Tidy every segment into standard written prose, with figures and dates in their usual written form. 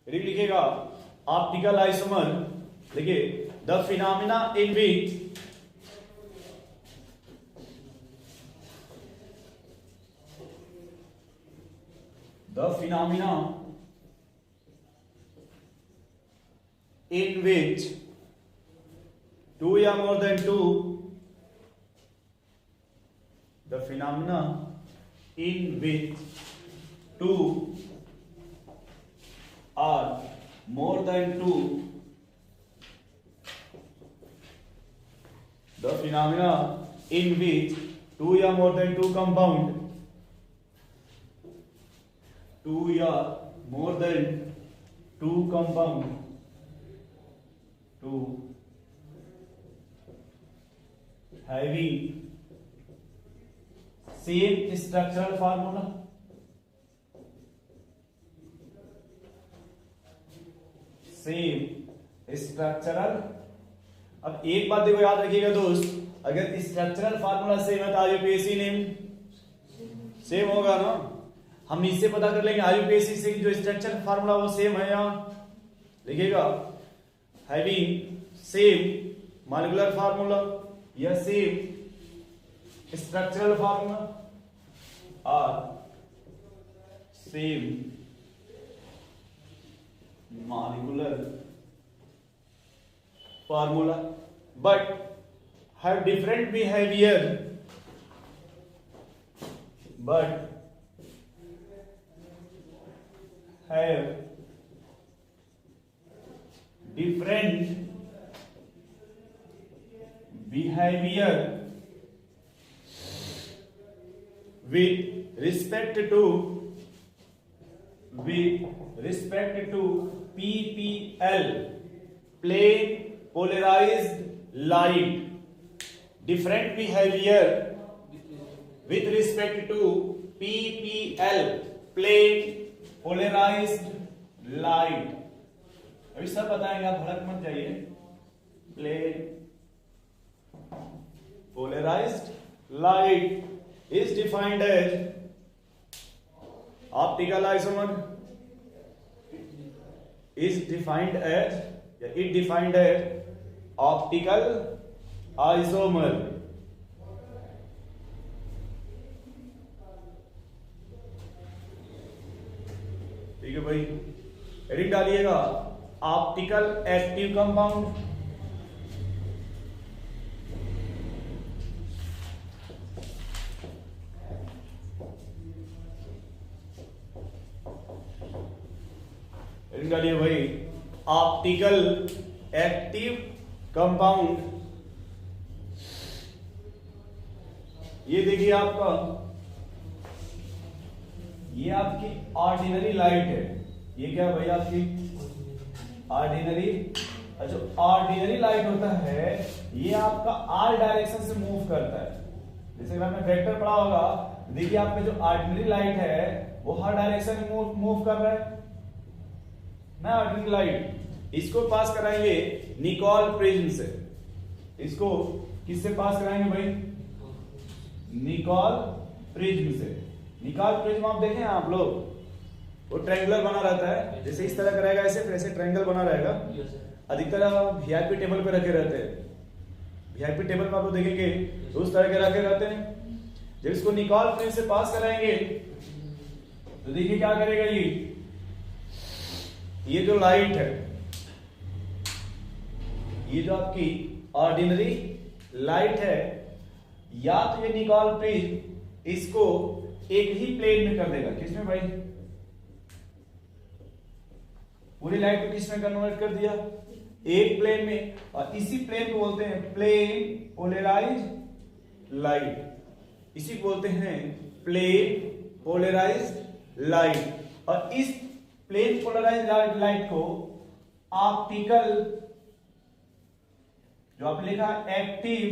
Reading लिखेगा optical isomer. देखिए the phenomena in which the phenomena in which two or more than two the phenomena in which two or more than two the phenomena in which two or more than two compound two or more than two compound two having same structural formula same structural. अब एक बात देखो याद रखिएगा दोस्त, अगर structural formula same है तो आईयूपीएसी नेम सेम होगा ना। हम इससे पता कर लेंगे आईयूपीएसी से जो स्ट्रक्चरल फार्मूला वो सेम है। यहाँ लिखिएगा हैविंग सेम मॉलिक्यूलर फार्मूला या सेम स्ट्रक्चरल फार्मूला और same molecular formula but have different behavior with respect to PPL plane polarized light, different behavior with respect to PPL plane polarized light। अभी सब बताएंगे, आप भड़क मत जाइए। Plane polarized light is defined as optical isomer is defined as optical isomer। ठीक है भाई, हेडिंग डालिएगा ऑप्टिकल एक्टिव कंपाउंड। डालिए भाई ऑप्टिकल एक्टिव कंपाउंड। ये देखिए आपका, ये आपकी ऑर्डिनरी लाइट है। ये क्या भाई आपकी ऑर्डिनरी। अच्छा, ऑर्डिनरी लाइट होता है ये आपका आर डायरेक्शन से मूव करता है। जैसे अगर आपने वेक्टर पढ़ा होगा, देखिए आपका जो ऑर्डिनरी लाइट है वो हर डायरेक्शन में मूव कर रहा है ना। ऑर्डिनरी लाइट इसको पास कराएंगे निकोल प्रिज्म से। इसको किससे पास कराएंगे भाई? निकोल प्रिज्म से। निकोल प्रिज्म आप देखें आप लोग, वो ट्रायंगुलर बना रहता है। जैसे इस तरह का रहेगा, ऐसे ट्रायंगल बना रहेगा। अधिकतर वीआईपी टेबल पे रखे रहते हैं। वीआईपी टेबल पे आप लोग देखेंगे तो उस तरह के रखे रहते हैं। जब इसको निकोल प्रिज्म से पास कराएंगे तो देखिए क्या करेगा। ये जो लाइट है, ये जो आपकी ऑर्डिनरी लाइट है, या तो ये निकोल प्रिज्म इसको एक ही प्लेन में कर देगा। किसमें भाई? पूरी लाइट को किसमें कन्वर्ट कर दिया? एक प्लेन में। और इसी प्लेन को बोलते हैं प्लेन पोलराइज्ड लाइट। इसी को बोलते हैं प्लेन पोलराइज्ड लाइट। और इस प्लेन पोलराइज्ड लाइट को ऑप्टिकल, जो आपने लिखा एक्टिव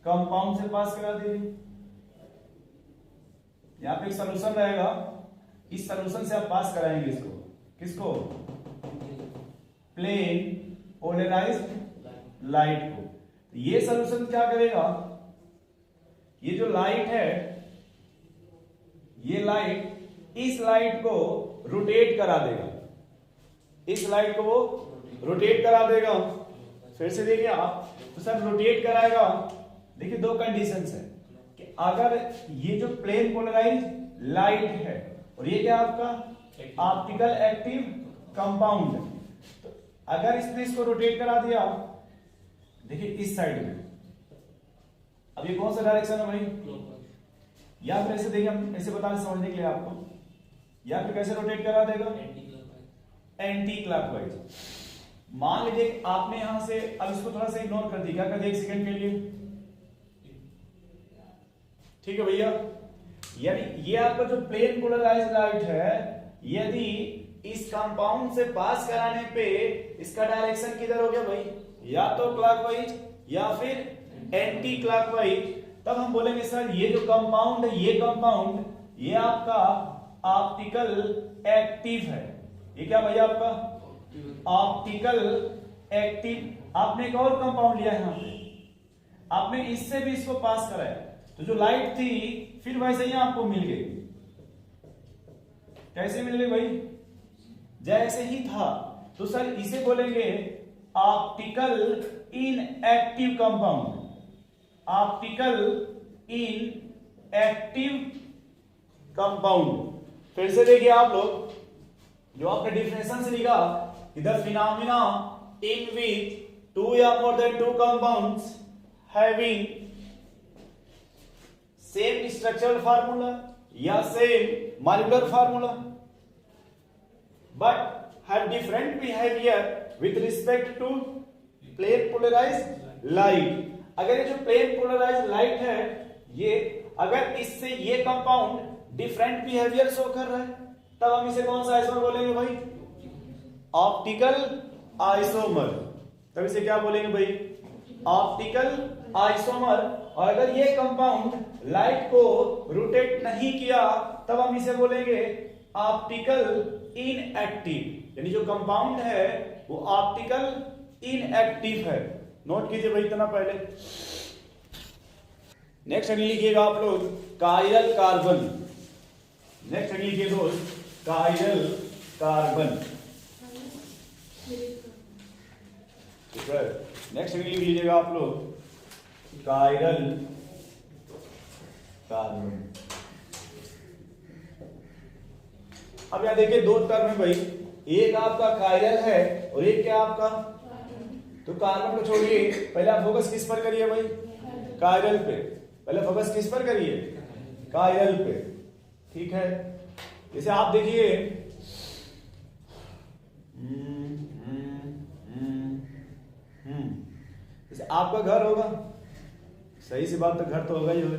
कंपाउंड से पास करा दीजिए। यहां पे एक सॉल्यूशन रहेगा, इस सॉल्यूशन से आप पास कराएंगे इसको। किसको? प्लेन पोलराइज्ड लाइट को। ये सॉल्यूशन क्या करेगा? ये जो लाइट है, ये लाइट इस लाइट को रोटेट करा देगा। इस लाइट को वो रोटेट करा देगा। फिर से देखिए आप, तो सर रोटेट कराएगा। देखिए दो कंडीशंस है कि अगर ये जो प्लेन पोलराइज लाइट है और ये क्या आपका ऑप्टिकल एक्टिव कंपाउंड है, तो अगर इसने इसको रोटेट करा दिया, देखिए इस साइड में, अब ये कौन सा डायरेक्शन है भाई, या फिर ऐसे देखिए हम ऐसे बता समझने के लिए आपको, या फिर कैसे रोटेट करा देगा, एंटी क्लॉकवाइज। मान लीजिए आपने यहां से, अब इसको थोड़ा सा इग्नोर कर दिया, क्या कर दिया एक सेकंड के लिए, ठीक है भैया। यानी ये आपका जो प्लेन पोलराइज्ड लाइट है, यदि इस कंपाउंड से पास कराने पे इसका डायरेक्शन किधर हो गया भाई, या तो क्लॉकवाइज या फिर एंटी क्लॉकवाइज, तब हम बोलेंगे सर ये जो कंपाउंड है, ये कंपाउंड ये आपका ऑप्टिकल एक्टिव है। ये क्या भैया आपका ऑप्टिकल एक्टिव। आपने एक और कंपाउंड लिया यहां पे, आपने इससे भी इसको पास कराया, तो जो लाइट थी फिर वैसे ही आपको मिल गई। कैसे मिल गई भाई, जैसे ही था। तो सर इसे बोलेंगे optical inactive compound, optical inactive compound. फिर से देखिए आप लोग, जो आपने डिफिनेशन से लिखा कि the phenomena in which two or more than two compounds having same structural formula या same molecular formula but have different behaviour with respect to plane polarised light. अगर ये जो प्लेन पोलराइज्ड लाइट है, ये अगर इससे ये कंपाउंड डिफरेंट बिहेवियर शो कर रहा है, तब हम इसे कौन सा आइसोमर बोलेंगे भाई, ऑप्टिकल आइसोमर। तब इसे क्या बोलेंगे भाई, ऑप्टिकल आइसोमर। और अगर ये कंपाउंड लाइट को रोटेट नहीं किया, तब हम इसे बोलेंगे ऑप्टिकल इनएक्टिव। यानी जो कंपाउंड है वो ऑप्टिकल इनएक्टिव है। नोट कीजिए भाई इतना पहले। नेक्स्ट अगली लिखिएगा आप लोग कायरल कार्बन। नेक्स्ट अगली लिखिए दोस्त कायरल कार्बन। ठीक है, नेक्स्ट अगली लिख लीजिएगा आप लोग कायरल कार्बन। अब यहां देखिए दो टर्म है भाई, एक आपका कायरल है और एक क्या आपका, तो कार्बन को छोड़िए, पहले आप फोकस किस पर करिए भाई, कायरल पे। पहले फोकस किस पर करिए, कायरल पे। ठीक है, जैसे आप देखिए जैसे आपका घर होगा, सही सी बात, तो घर तो होगा ही होगा,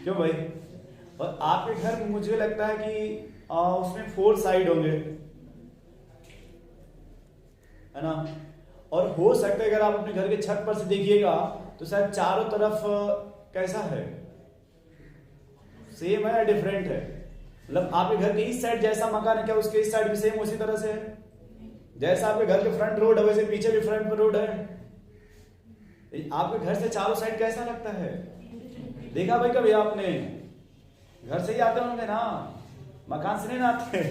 क्यों भाई। और आपके घर में मुझे लगता है कि उसमें 4 साइड होंगे, है ना। और हो सकता है अगर आप अपने घर के छत पर से देखिएगा तो शायद चारों तरफ कैसा है, सेम है या डिफरेंट है। मतलब आपके घर के इस साइड जैसा मकान है, क्या उसके इस साइड भी सेम उसी तरह से है। जैसा आपके घर के फ्रंट रोड है वैसे पीछे भी फ्रंट रोड है। आपके घर से चारों साइड कैसा लगता है, देखा भाई कभी आपने, घर से ही आते होंगे ना, मकान से नहीं आते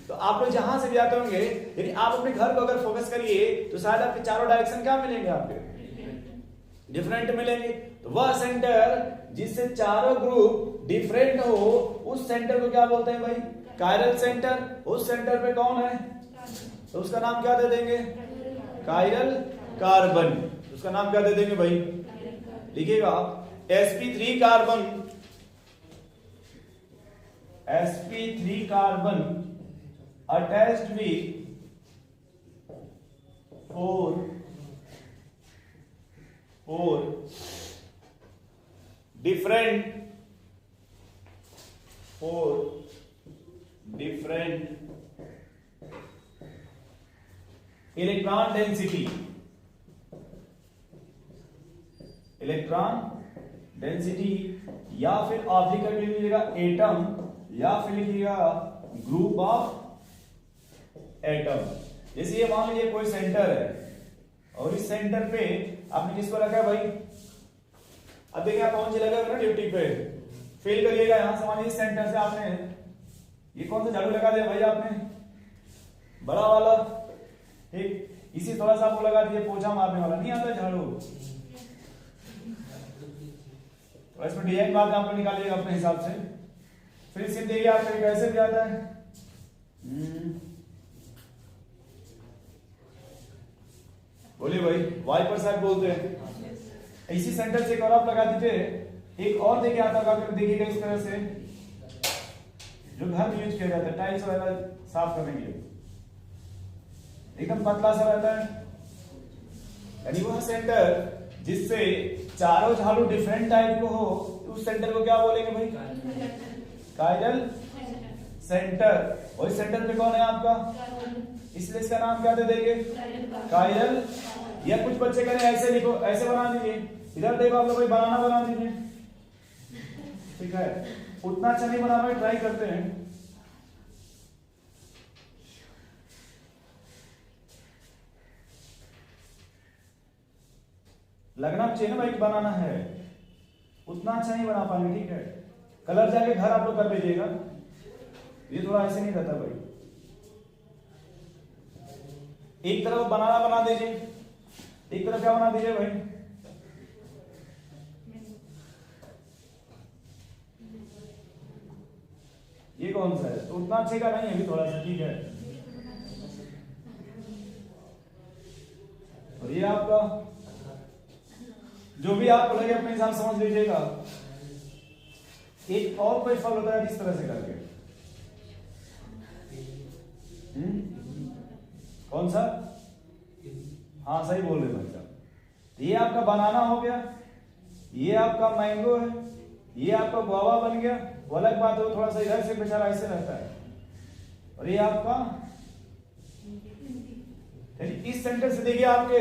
तो आप लोग जहां से भी आते होंगे, यदि आप अपने घर को अगर फोकस करिए तो शायद आपके चारों डायरेक्शन क्या मिलेंगे, आपके डिफरेंट मिलेंगे। तो वह सेंटर जिससे चारों ग्रुप डिफरेंट हो, उस सेंटर को क्या बोलते हैं भाई, कायरल सेंटर। उस सेंटर पे कौन है, तो उसका नाम क्या दे देंगे, कायरल कार्बन। उसका नाम क्या दे देंगे भाई, लिखिएगा sp3 carbon, sp3 carbon attached with 4 different electron density, या फिर आप लिख लीजिएगा एटम, या फिर लिखिएगा ग्रुप ऑफ एटम। जैसे ये मान लीजिए कोई सेंटर है और इस सेंटर पे आपने किसको रखा है भाई, अब देखिए आप कौन सी लगा ना ड्यूटी पे, फेल करिएगा। यहां से मान लीजिए सेंटर से आपने ये कौन सा झाड़ू लगा दिया भाई आपने, बड़ा वाला, ठीक। इसी थोड़ा सा आपको लगा दीजिए पोछा मारने वाला, नहीं आता झाड़ू, तो इसमें डिजाइन बाद आप निकालिएगा अपने हिसाब से। फिर इसे देखिए आपको कैसे भी आता है, बोलिए भाई, वाइपर साइड बोलते हैं। इसी सेंटर से एक और आप लगा दीजिए, एक और देखिए आता होगा, देखिएगा इस तरह से जो घर में यूज किया जाता है टाइल्स वगैरह साफ करने के लिए, एकदम पतला सा रहता है, यानी वह सेंटर जिससे चारों झाड़ू डिफरेंट टाइप को हो, उस सेंटर को क्या बोलेंगे भाई? Chiral centre. और इस सेंटर पे कौन है आपका? इसलिए इसका नाम क्या दे देंगे? कायरल। या कुछ बच्चे करें ऐसे लिखो, ऐसे बना दीजिए, इधर देखो आप लोग कोई बनाना बना दीजिए, ठीक है। उतना अच्छा नहीं बनाना, ट्राई करते हैं। लगना चाहिए ना भाई, बनाना है, उतना अच्छा नहीं बना पाएंगे, ठीक है। कलर जाके घर आप लोग कर लीजिएगा, ये थोड़ा ऐसे नहीं रहता भाई। एक तरफ बनाना बना दीजिए, एक तरफ क्या बना दीजिए भाई? ये कौन सा है? तो उतना अच्छे का नहीं है, भी थोड़ा सा ठीक है। और ये आपका जो भी आप लगे अपने हिसाब समझ लीजिएगा। एक और कोई फल होता है इस तरह से करके, कौन सा? हाँ सही बोल रहे भाई साहब। ये आपका बनाना हो गया, ये आपका मैंगो है, ये आपका गुआवा बन गया। वो अलग बात है, थोड़ा सा इधर से बेचारा ऐसे रहता है। और ये आपका इस सेंटर से देखिए आपके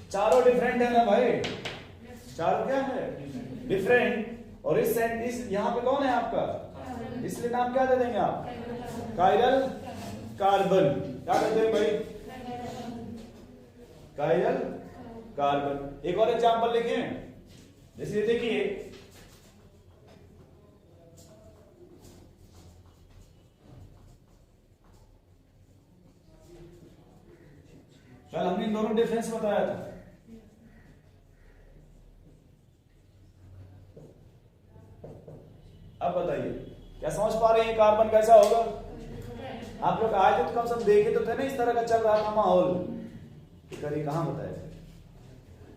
चारों डिफरेंट है ना भाई, चारों क्या है? डिफरेंट। और इस यहाँ पे कौन है आपका? इसलिए नाम क्या दे देंगे आप? Chiral carbon. क्या कहते हैं भाई? Chiral carbon. एक और एग्जांपल लिखें, जैसे देखिए चल, हमने इन दोनों डिफरेंस बताया था। अब बताइए क्या समझ पा रहे हैं कार्बन कैसा होगा? आप लोग आए थे तो कम से कम देखे तो थे ना इस तरह का चल रहा था माहौल। करिए कहां बताए थे?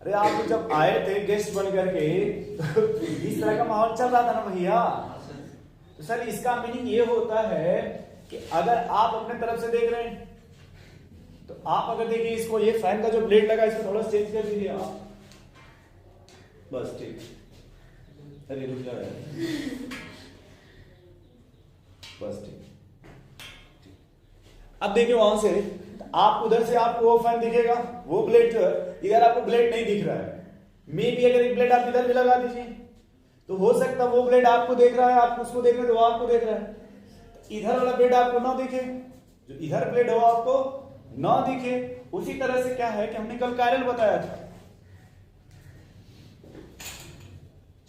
अरे आप लोग जब आए थे गेस्ट बन करके तो इस तरह का माहौल चल रहा था ना भैया। तो सर इसका मीनिंग ये होता है कि अगर आप अपने तरफ से देख रहे हैं तो आप अगर देखिए इसको, ये फैन का जो ब्लेड लगा इसको थोड़ा चेंज कर दीजिए आप, बस ठीक। अरे रुक जा, बस ठीक। अब देखिए वहां से आप उधर से आपको वो फैन दिखेगा, वो ब्लेड जो है, इधर आपको ब्लेड नहीं दिख रहा है। मे भी अगर एक ब्लेड आप इधर भी लगा दीजिए तो हो सकता है वो ब्लेड आपको देख रहा है, आप उसको देख रहे हैं तो वो आपको देख रहा है। इधर वाला ब्लेड आपको ना दिखे, जो इधर ब्लेड हो आपको ना दिखे। उसी तरह से क्या है कि हमने कल कायरल बताया था।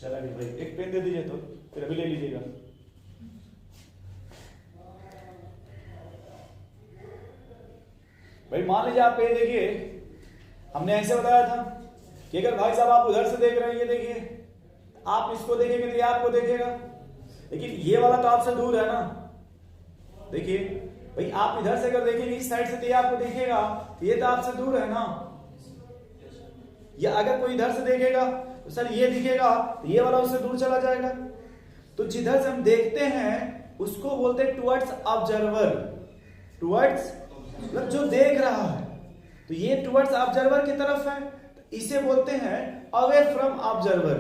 चला भाई, एक पेन दे दीजिए तो फिर अभी ले लीजिएगा। भाई मान लीजिए आप ये देखिए, हमने ऐसे बताया था कि अगर भाई साहब आप उधर से देख रहे हैं, ये देखिए, आप इसको देखेंगे तो ये आपको देखेगा, लेकिन ये वाला तो आपसे दूर है ना। देखिए भाई, आप इधर से अगर देखेंगे इस साइड से तो ये आपको देखेगा, तो ये तो आपसे दूर है ना। या अगर कोई इधर से देखेगा तो सर ये दिखेगा, तो ये वाला उससे दूर चला जाएगा। तो जिधर से हम देखते हैं उसको बोलते हैं टुवर्ड्स ऑब्जर्वर। टुवर्ड्स मतलब जो देख रहा है, तो ये टुवर्ड्स ऑब्जर्वर की तरफ है, तो इसे बोलते हैं अवे फ्रॉम ऑब्जर्वर।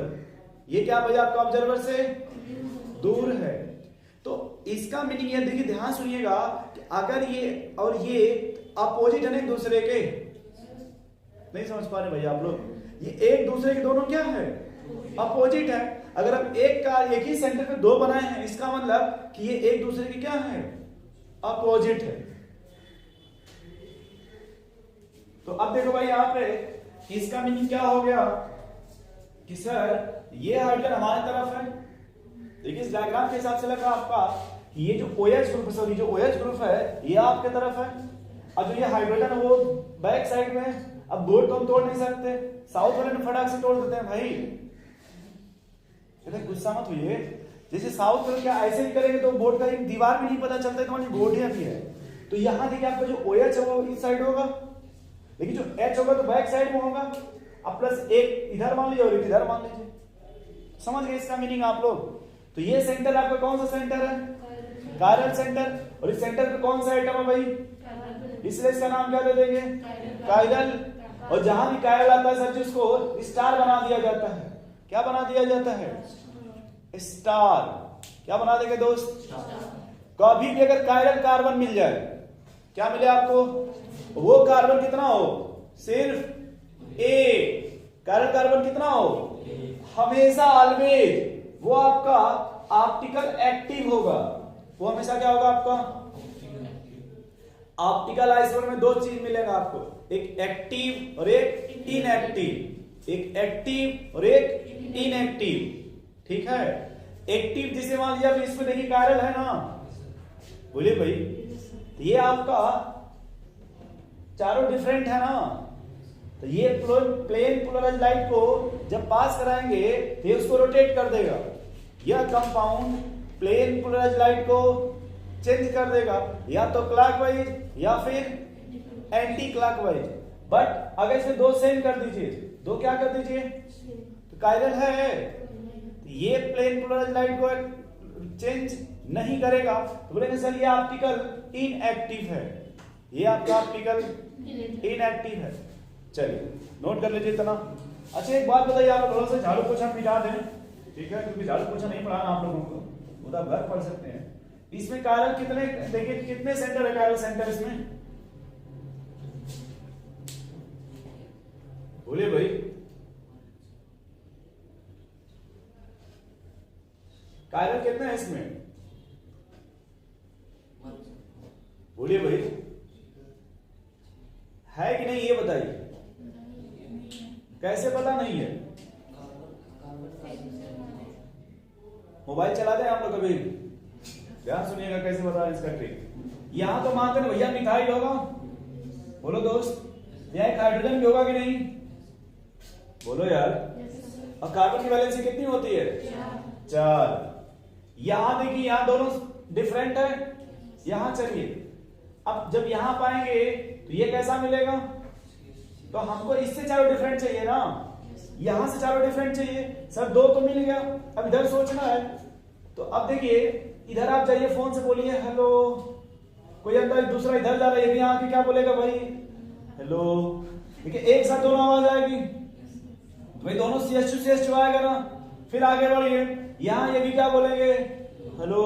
ये क्या भैया आपका ऑब्जर्वर से दूर है। तो इसका मीनिंग ये देखिए, ध्यान सुनिएगा कि अगर ये और ये अपोजिट है एक दूसरे के, नहीं समझ पा रहे भैया आप लोग? ये एक दूसरे के दोनों क्या है? अपोजिट है। अगर हम एक ही सेंटर पे दो बनाए हैं, इसका मतलब कि ये एक दूसरे के क्या है? अपोजिट है। तो अब देखो भाई यहाँ पे इसका मीनिंग क्या हो गया कि सर ये हाइड्रोजन हमारी तरफ है। देखिए इस डायग्राम के हिसाब से लगा आपका कि ये जो OH ग्रुप, सॉरी जो OH ग्रुप है ये आपके तरफ है, अब जो ये हाइड्रोजन है वो बैक साइड में है। अब बोर्ड तो हम तोड़ नहीं सकते, साउथ वाले ने फटाक से तोड़ देते हैं भाई। गुस्सा मत हुई, जैसे साउथ वाले क्या ऐसे भी करेंगे तो बोर्ड का एक दीवार भी नहीं पता चलता है कौन बोर्ड भी है। तो यहाँ देखिए आपका जो OH है वो इस साइड होगा, लेकिन जो H होगा तो बैक साइड में होगा। अब प्लस एक इधर मान लीजिए और एक इधर मान लीजिए। समझ गए इसका मीनिंग आप लोग? तो ये सेंटर आपका कौन सा सेंटर है? Chiral centre. और इस सेंटर पे कौन सा एटम है भाई? इसलिए इसका नाम क्या दे देंगे? कायरल। और जहां भी कायरल आता है सर उसको स्टार बना दिया जाता है। क्या बना दिया जाता है? स्टार। क्या बना देंगे दोस्त? कभी भी अगर कायरल कार्बन मिल जाए, क्या मिले आपको? वो कार्बन कितना हो? सिर्फ ए। कायरल कार्बन कितना हो? हमेशा ऑलवेज वो आपका ऑप्टिकल एक्टिव होगा। वो हमेशा क्या होगा आपका? ऑप्टिकल आइसोमर में दो चीज मिलेगा आपको, एक एक्टिव और एक इनएक्टिव। एक एक्टिव और एक इनएक्टिव। ठीक है। एक्टिव जिसे मान लिया इसमें देखिए कायरल है ना, बोलिए भाई, ये आपका चारों डिफरेंट है ना। तो ये प्लेन पोलराइज्ड लाइट को जब पास कराएंगे तो ये उसको रोटेट कर देगा। यह कंपाउंड प्लेन पोलराइज्ड लाइट को चेंज कर देगा, या तो क्लॉकवाइज या फिर एंटी क्लॉकवाइज। बट अगर इसे दो सेम कर दीजिए, दो क्या कर दीजिए, तो कायरल है, तो ये प्लेन पोलराइज्ड लाइट को चेंज नहीं करेगा। तो बोलेंगे सर ये ऑप्टिकल इनएक्टिव है, ये आपका ऑप्टिकल इनएक्टिव है। चलिए नोट कर लीजिए इतना। अच्छा एक बात बताइए, आप थोड़ा सा झाड़ू पोछा मिटा दें, ठीक है, क्योंकि झाड़ू पोछा नहीं पढ़ाना आप लोगों को, वो तो आप घर पढ़ सकते हैं। इसमें कायरल कितने, देखिए कितने सेंटर है कायरल सेंटर इसमें, बोलिए भाई। कायरल कितने हैं इसमें, बोलिए भाई, है कि नहीं ये बताइए। कैसे पता नहीं है? मोबाइल चलाते हैं आप लोग कभी? ध्यान सुनिएगा कैसे बता रहे इसका ट्रिक। यहां तो मानते हैं भैया मिथाइल होगा, बोलो दोस्त, यह एक हाइड्रोजन भी होगा कि नहीं, बोलो यार। और कार्बन की वैलेंसी कितनी होती है? 4। यहां देखिए यहां दोनों डिफरेंट है, यहां चलिए अब जब यहां पाएंगे तो ये कैसा मिलेगा? तो हमको इससे चारों डिफरेंट चाहिए ना, यहां से चारों डिफरेंट चाहिए। सर दो तो मिल गया, अब इधर सोचना है। तो अब देखिए इधर आप जाइए, फोन से बोलिए हेलो, कोई अंदर दूसरा इधर जा रहा है, ये भी आके क्या बोलेगा भाई? हेलो। देखिए एक साथ दोनों आवाज आएगी, तो भाई दोनों CH2 आएगा ना। फिर आगे बढ़िए, यहां ये भी क्या बोलेंगे? हेलो।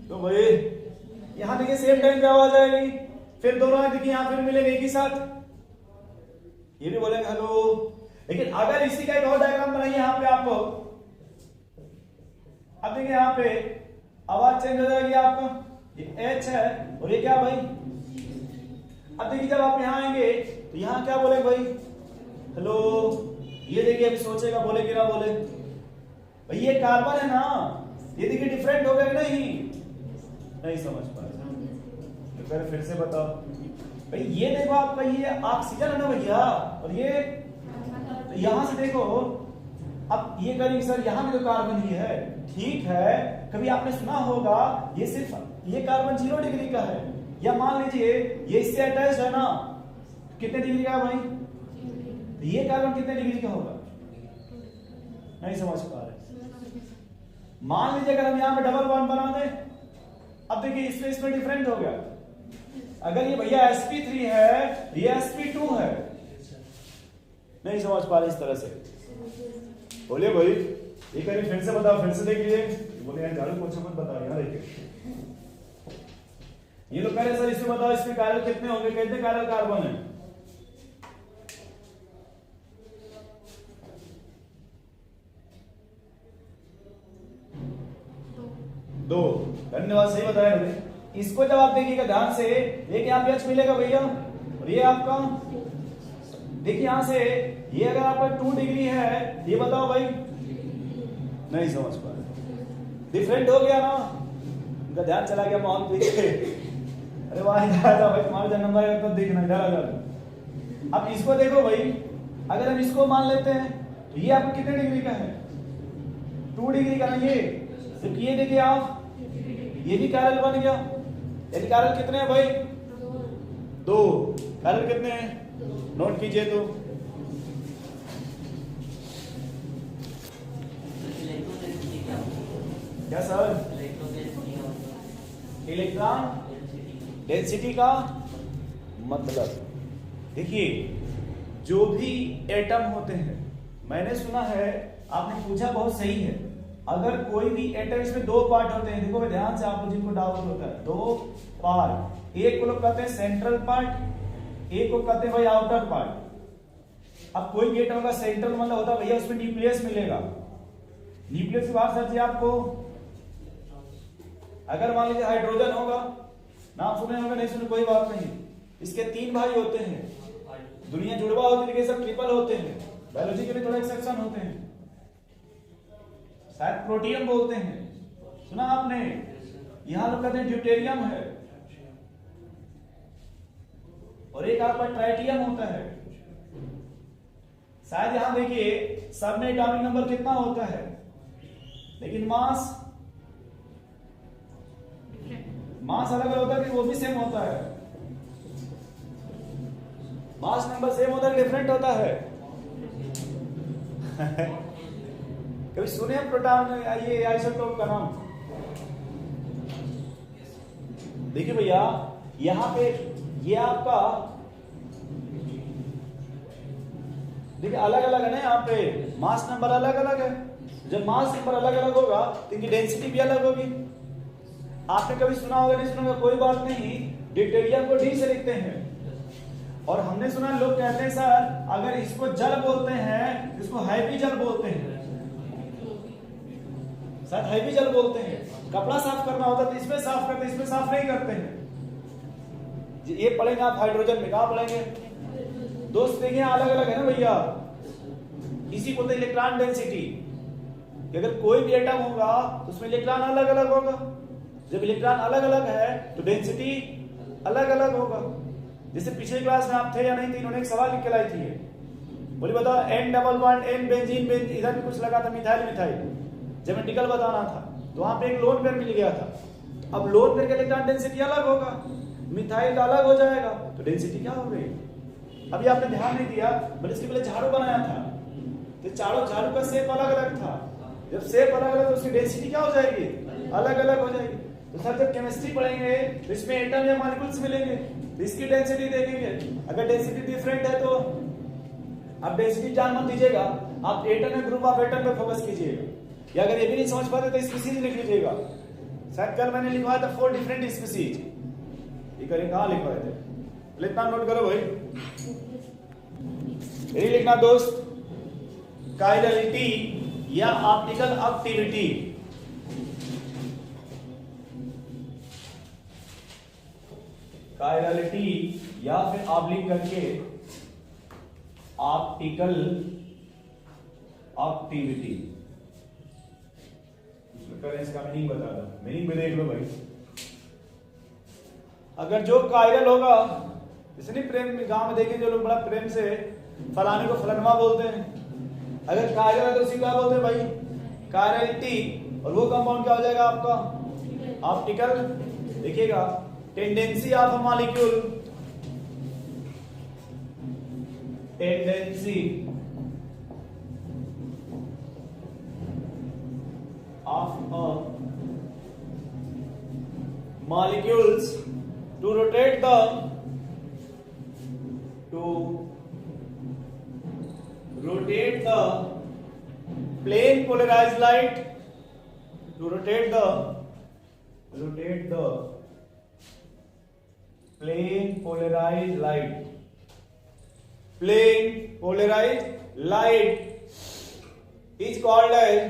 तो भाई यहां देखिए सेम टाइम पे आवाज आएगी, फिर दोनों देखिए यहां फिर मिलेंगे एक ही साथ, ये भी बोलेंगे हेलो। लेकिन अगर इसी का एक और डायग्राम बनाइए यहां पे आपको, अब देखिए यहां पे आवाज चेंज हो जाएगी आपका, ये H है और ये क्या भाई? अब देखिए जब आप यहां आएंगे तो यहां क्या बोले भाई? हेलो। ये देखिए अभी सोचेगा बोले कि ना बोले। भाई ये कार्बन है ना, ये देखिए डिफरेंट हो गया कि नहीं समझ पाए तो फिर से बताओ भाई। ये देखो आपका ये ऑक्सीजन है ना भैया, और ये तो यहां से देखो, अब ये करेंगे सर यहां भी तो कार्बन ही है, ठीक है। कभी आपने सुना होगा ये सिर्फ ये कार्बन 0 डिग्री का है, या मान लीजिए ये इससे अटैच है ना, कितने डिग्री का है भाई? तो ये कार्बन कितने डिग्री का होगा? नहीं समझ पा रहे। मान लीजिए अगर हम यहां पे डबल बॉन्ड बना दें, अब देखिए इसमें डिफरेंट हो गया। अगर ये भैया sp3 है, ये sp2 है, नहीं समझ पा रहे इस तरह से, बोलिए भाई। ये कहीं फिर से बताओ, फिर से देखिए, बोले यार झाड़ू पोछा मत बताओ यार। देखिए ये लोग कह रहे सर इसमें बताओ इसमें कायरल कितने होंगे, कितने कायरल कार्बन है? दो। धन्यवाद, सही बताया भैया। इसको जब आप देखिएगा ध्यान से, एक यहाँ पे H मिलेगा भैया, और ये आपका देखिए यहां से ये अगर आपका 2 डिग्री है, ये बताओ भाई, नहीं समझ पा रहे, डिफरेंट हो गया ना, उनका ध्यान चला गया माउंट पीछे। अरे आ जाता भाई, तुम्हारा जन्म भाई तो देखना इधर आ जाता। अब इसको देखो भाई, अगर हम इसको मान लेते हैं तो ये आपको कितने डिग्री का है? 2 डिग्री का ना ये। तो ये देखिए आप, ये भी कैरल बन गया। यानी कैरल कितने हैं भाई? 2। कैरल कितने हैं नोट कीजिए तो। क्या सर? इलेक्ट्रॉन डेंसिटी का मतलब, देखिए जो भी एटम होते हैं, मैंने सुना है, आपने पूछा बहुत सही है, अगर कोई भी एटम, इसमें 2 पार्ट होते हैं। देखो ध्यान से, आपको जिनको डाउट होता है, 2 पार्ट, एक को लोग कहते हैं सेंट्रल पार्ट, एक को कहते हैं भाई आउटर पार्ट। अब कोई भी एटम का सेंट्रल मतलब होता है भैया उसमें न्यूक्लियस मिलेगा। न्यूक्लियस की बात समझिए आपको, अगर मान लीजिए हाइड्रोजन होगा, नाम सुने होगा, नहीं सुने कोई बात नहीं, इसके 3 भाई होते हैं, दुनिया जुड़वा होती है, सब ट्रिपल होते हैं, बायोलॉजी के लिए थोड़ा एक्सेप्शन होते हैं, शायद प्रोटियम बोलते हैं, सुना आपने? यहां लोग कहते हैं ड्यूटेरियम है, और एक आपका ट्राइटियम होता है। शायद यहां देखिए सब में एटॉमिक नंबर कितना होता है, लेकिन मास अलग अलग होता है, वो भी सेम होता है। मास नंबर सेम होता है, डिफरेंट होता है। कभी सुने हैं प्रोटॉन, ये आइसोटोप का नाम? देखिए भैया यहां पे ये आपका, देखिए अलग अलग है ना, यहाँ पे मास नंबर अलग अलग है। जब मास नंबर अलग अलग होगा तो इनकी डेंसिटी भी अलग होगी। आपने कभी सुना होगा, नहीं सुना होगा, कोई बात नहीं, ड्यूटेरियम को डी से लिखते हैं। और हमने सुना लोग कहते हैं सर अगर इसको जल बोलते हैं, इसको हैवी जल बोलते हैं, शायद हैवी जल बोलते हैं। कपड़ा साफ करना होता है तो इसमें साफ करते हैं, इसमें साफ नहीं करते हैं। ये पढ़ेंगे आप हाइड्रोजन में, कहा पढ़ेंगे दोस्त? देखिए अलग अलग है ना भैया, इसी को इलेक्ट्रॉन डेंसिटी। अगर कोई भी एटम होगा तो उसमें इलेक्ट्रॉन अलग अलग होगा। जब इलेक्ट्रॉन अलग अलग है तो डेंसिटी अलग अलग होगा। जैसे पिछले क्लास में आप थे या नहीं थे, इन्होंने एक सवाल लिख के लाई थी, बोली बताओ N double bond N benzene, इधर भी कुछ लगा था मिथाइल मिथाइल, ज्योमेट्रिकल बताना था, तो वहां पे एक लोन पेयर मिल गया था। अब लोन पेयर का इलेक्ट्रॉन डेंसिटी अलग होगा, मिथाइल का अलग हो जाएगा, तो डेंसिटी क्या हो गई? अभी आपने ध्यान नहीं दिया, मैंने इसके पहले झाड़ू बनाया था, तो झाड़ू का शेप अलग अलग था। जब शेप अलग अलग तो उसकी डेंसिटी क्या हो जाएगी? अलग अलग हो जाएगी। तो सर जब केमिस्ट्री पढ़ेंगे तो इसमें एटम या मॉलिक्यूल्स मिलेंगे, तो इसकी डेंसिटी देखेंगे। अगर डेंसिटी डिफरेंट है तो आप डेंसिटी जान मत दीजिएगा, आप एटम या ग्रुप ऑफ एटम पे फोकस कीजिएगा। या अगर ये भी नहीं समझ पाते तो स्पीसीज लिख लीजिएगा। शायद कल मैंने लिखवाया था 4 डिफरेंट स्पीसीज, ये करें कहां लिखवाए थे, इतना नोट करो भाई। यही लिखना दोस्त, काइरलिटी या ऑप्टिकल एक्टिविटी। काइरलिटी या फिर ऑब्लिक करके ऑप्टिकल एक्टिविटी, इसमें करें इसका मीनिंग बता दो, मीनिंग भी देख लो भाई। अगर जो कायरल होगा, जैसे नहीं प्रेम में गांव में देखें जो लोग बड़ा प्रेम से फलाने को फलनवा बोलते हैं, अगर कायरल है तो उसी क्या बोलते हैं भाई? कायरलिटी। और वो कंपाउंड क्या हो जाएगा आपका? ऑप्टिकल। देखिएगा tendency of a molecule, tendency of a molecules to rotate the plane polarized light, to rotate the plane polarized light is called as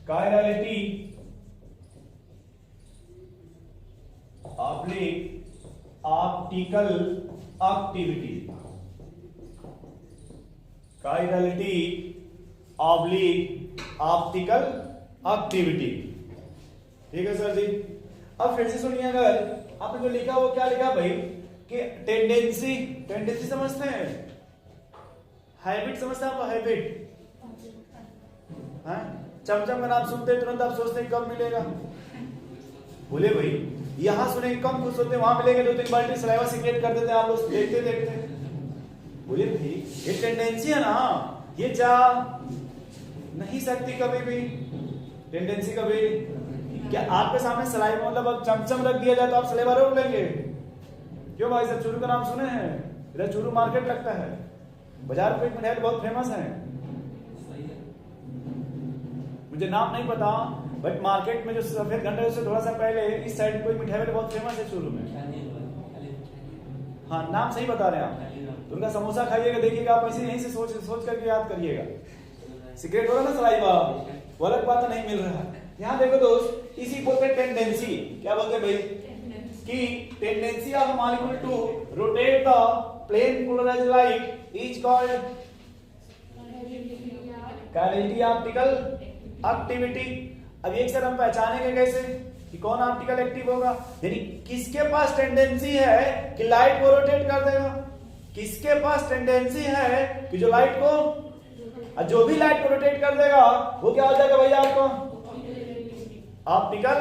chirality oblique optical activity. Chirality oblique optical activity. ठीक है sir जी। अब फिर से सुनिए, अगर आपने जो लिखा वो क्या लिखा भाई कि टेंडेंसी, टेंडेंसी समझते हैं, हैबिट समझते हैं आपको, हैबिट, हाँ चमचम का नाम सुनते हैं तुरंत आप सोचते हैं कब मिलेगा, बोले भाई यहां सुने कम खुश होते हैं, वहां मिलेंगे 2-3 बाल्टी सलाइवा सीक्रेट कर देते हैं आप लोग देखते देखते। बोले भाई ये टेंडेंसी है ना, ये जा नहीं सकती कभी भी, टेंडेंसी कभी। क्या आपके सामने सलाइवा मतलब अब चमचम रख दिया जाए तो आप सलाइवा रोक लेंगे? क्यों भाई साहब, चूरू का नाम सुने हैं? इधर चूरू मार्केट लगता है, बाजार पे मिठाई बहुत फेमस है, मुझे नाम नहीं पता, बट मार्केट में जो सफेद घंटा है उससे थोड़ा सा पहले इस साइड कोई मिठाई वाले बहुत फेमस है चूरू में। हाँ नाम सही बता रहे हैं आप, तो उनका समोसा खाइएगा, देखिएगा आप ऐसे यहीं से सोच करके याद करिएगा। सीक्रेट हो रहा ना सलाइवा, वो अलग बात नहीं मिल रहा है। यहाँ देखो दोस्त, इसी बोलते हैं टेंडेंसी। क्या बोलते हैं भाई कि tendency of molecule to rotate the plane polarised light is called chirality optical activity. अब एक सर हम पहचानेंगे कैसे कि कौन ऑप्टिकल एक्टिव होगा, यानी किसके पास टेंडेंसी है कि लाइट को रोटेट कर देगा, किसके पास टेंडेंसी है कि जो लाइट को, जो भी लाइट को रोटेट कर देगा वो क्या हो जाएगा भैया आपको, ऑप्टिकल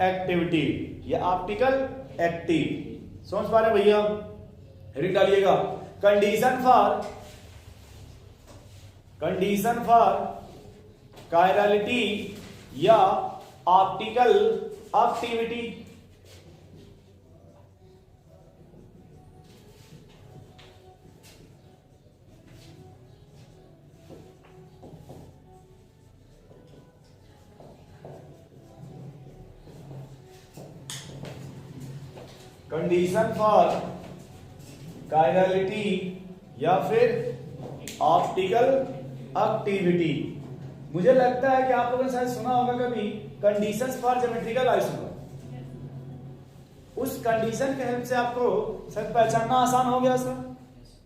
एक्टिविटी या ऑप्टिकल एक्टिव। समझ पा रहे भैया? हेडिंग डालिएगा, कंडीशन फॉर कायरलिटी या optical activity. Condition for chirality या फिर ऑप्टिकल एक्टिविटी। मुझे लगता है कि आप लोगों ने शायद सुना होगा कभी कंडीशंस फॉर ज्योमेट्रिकल आइसोमर। उस कंडीशन के हेल्प से आपको शायद पहचानना आसान हो गया सर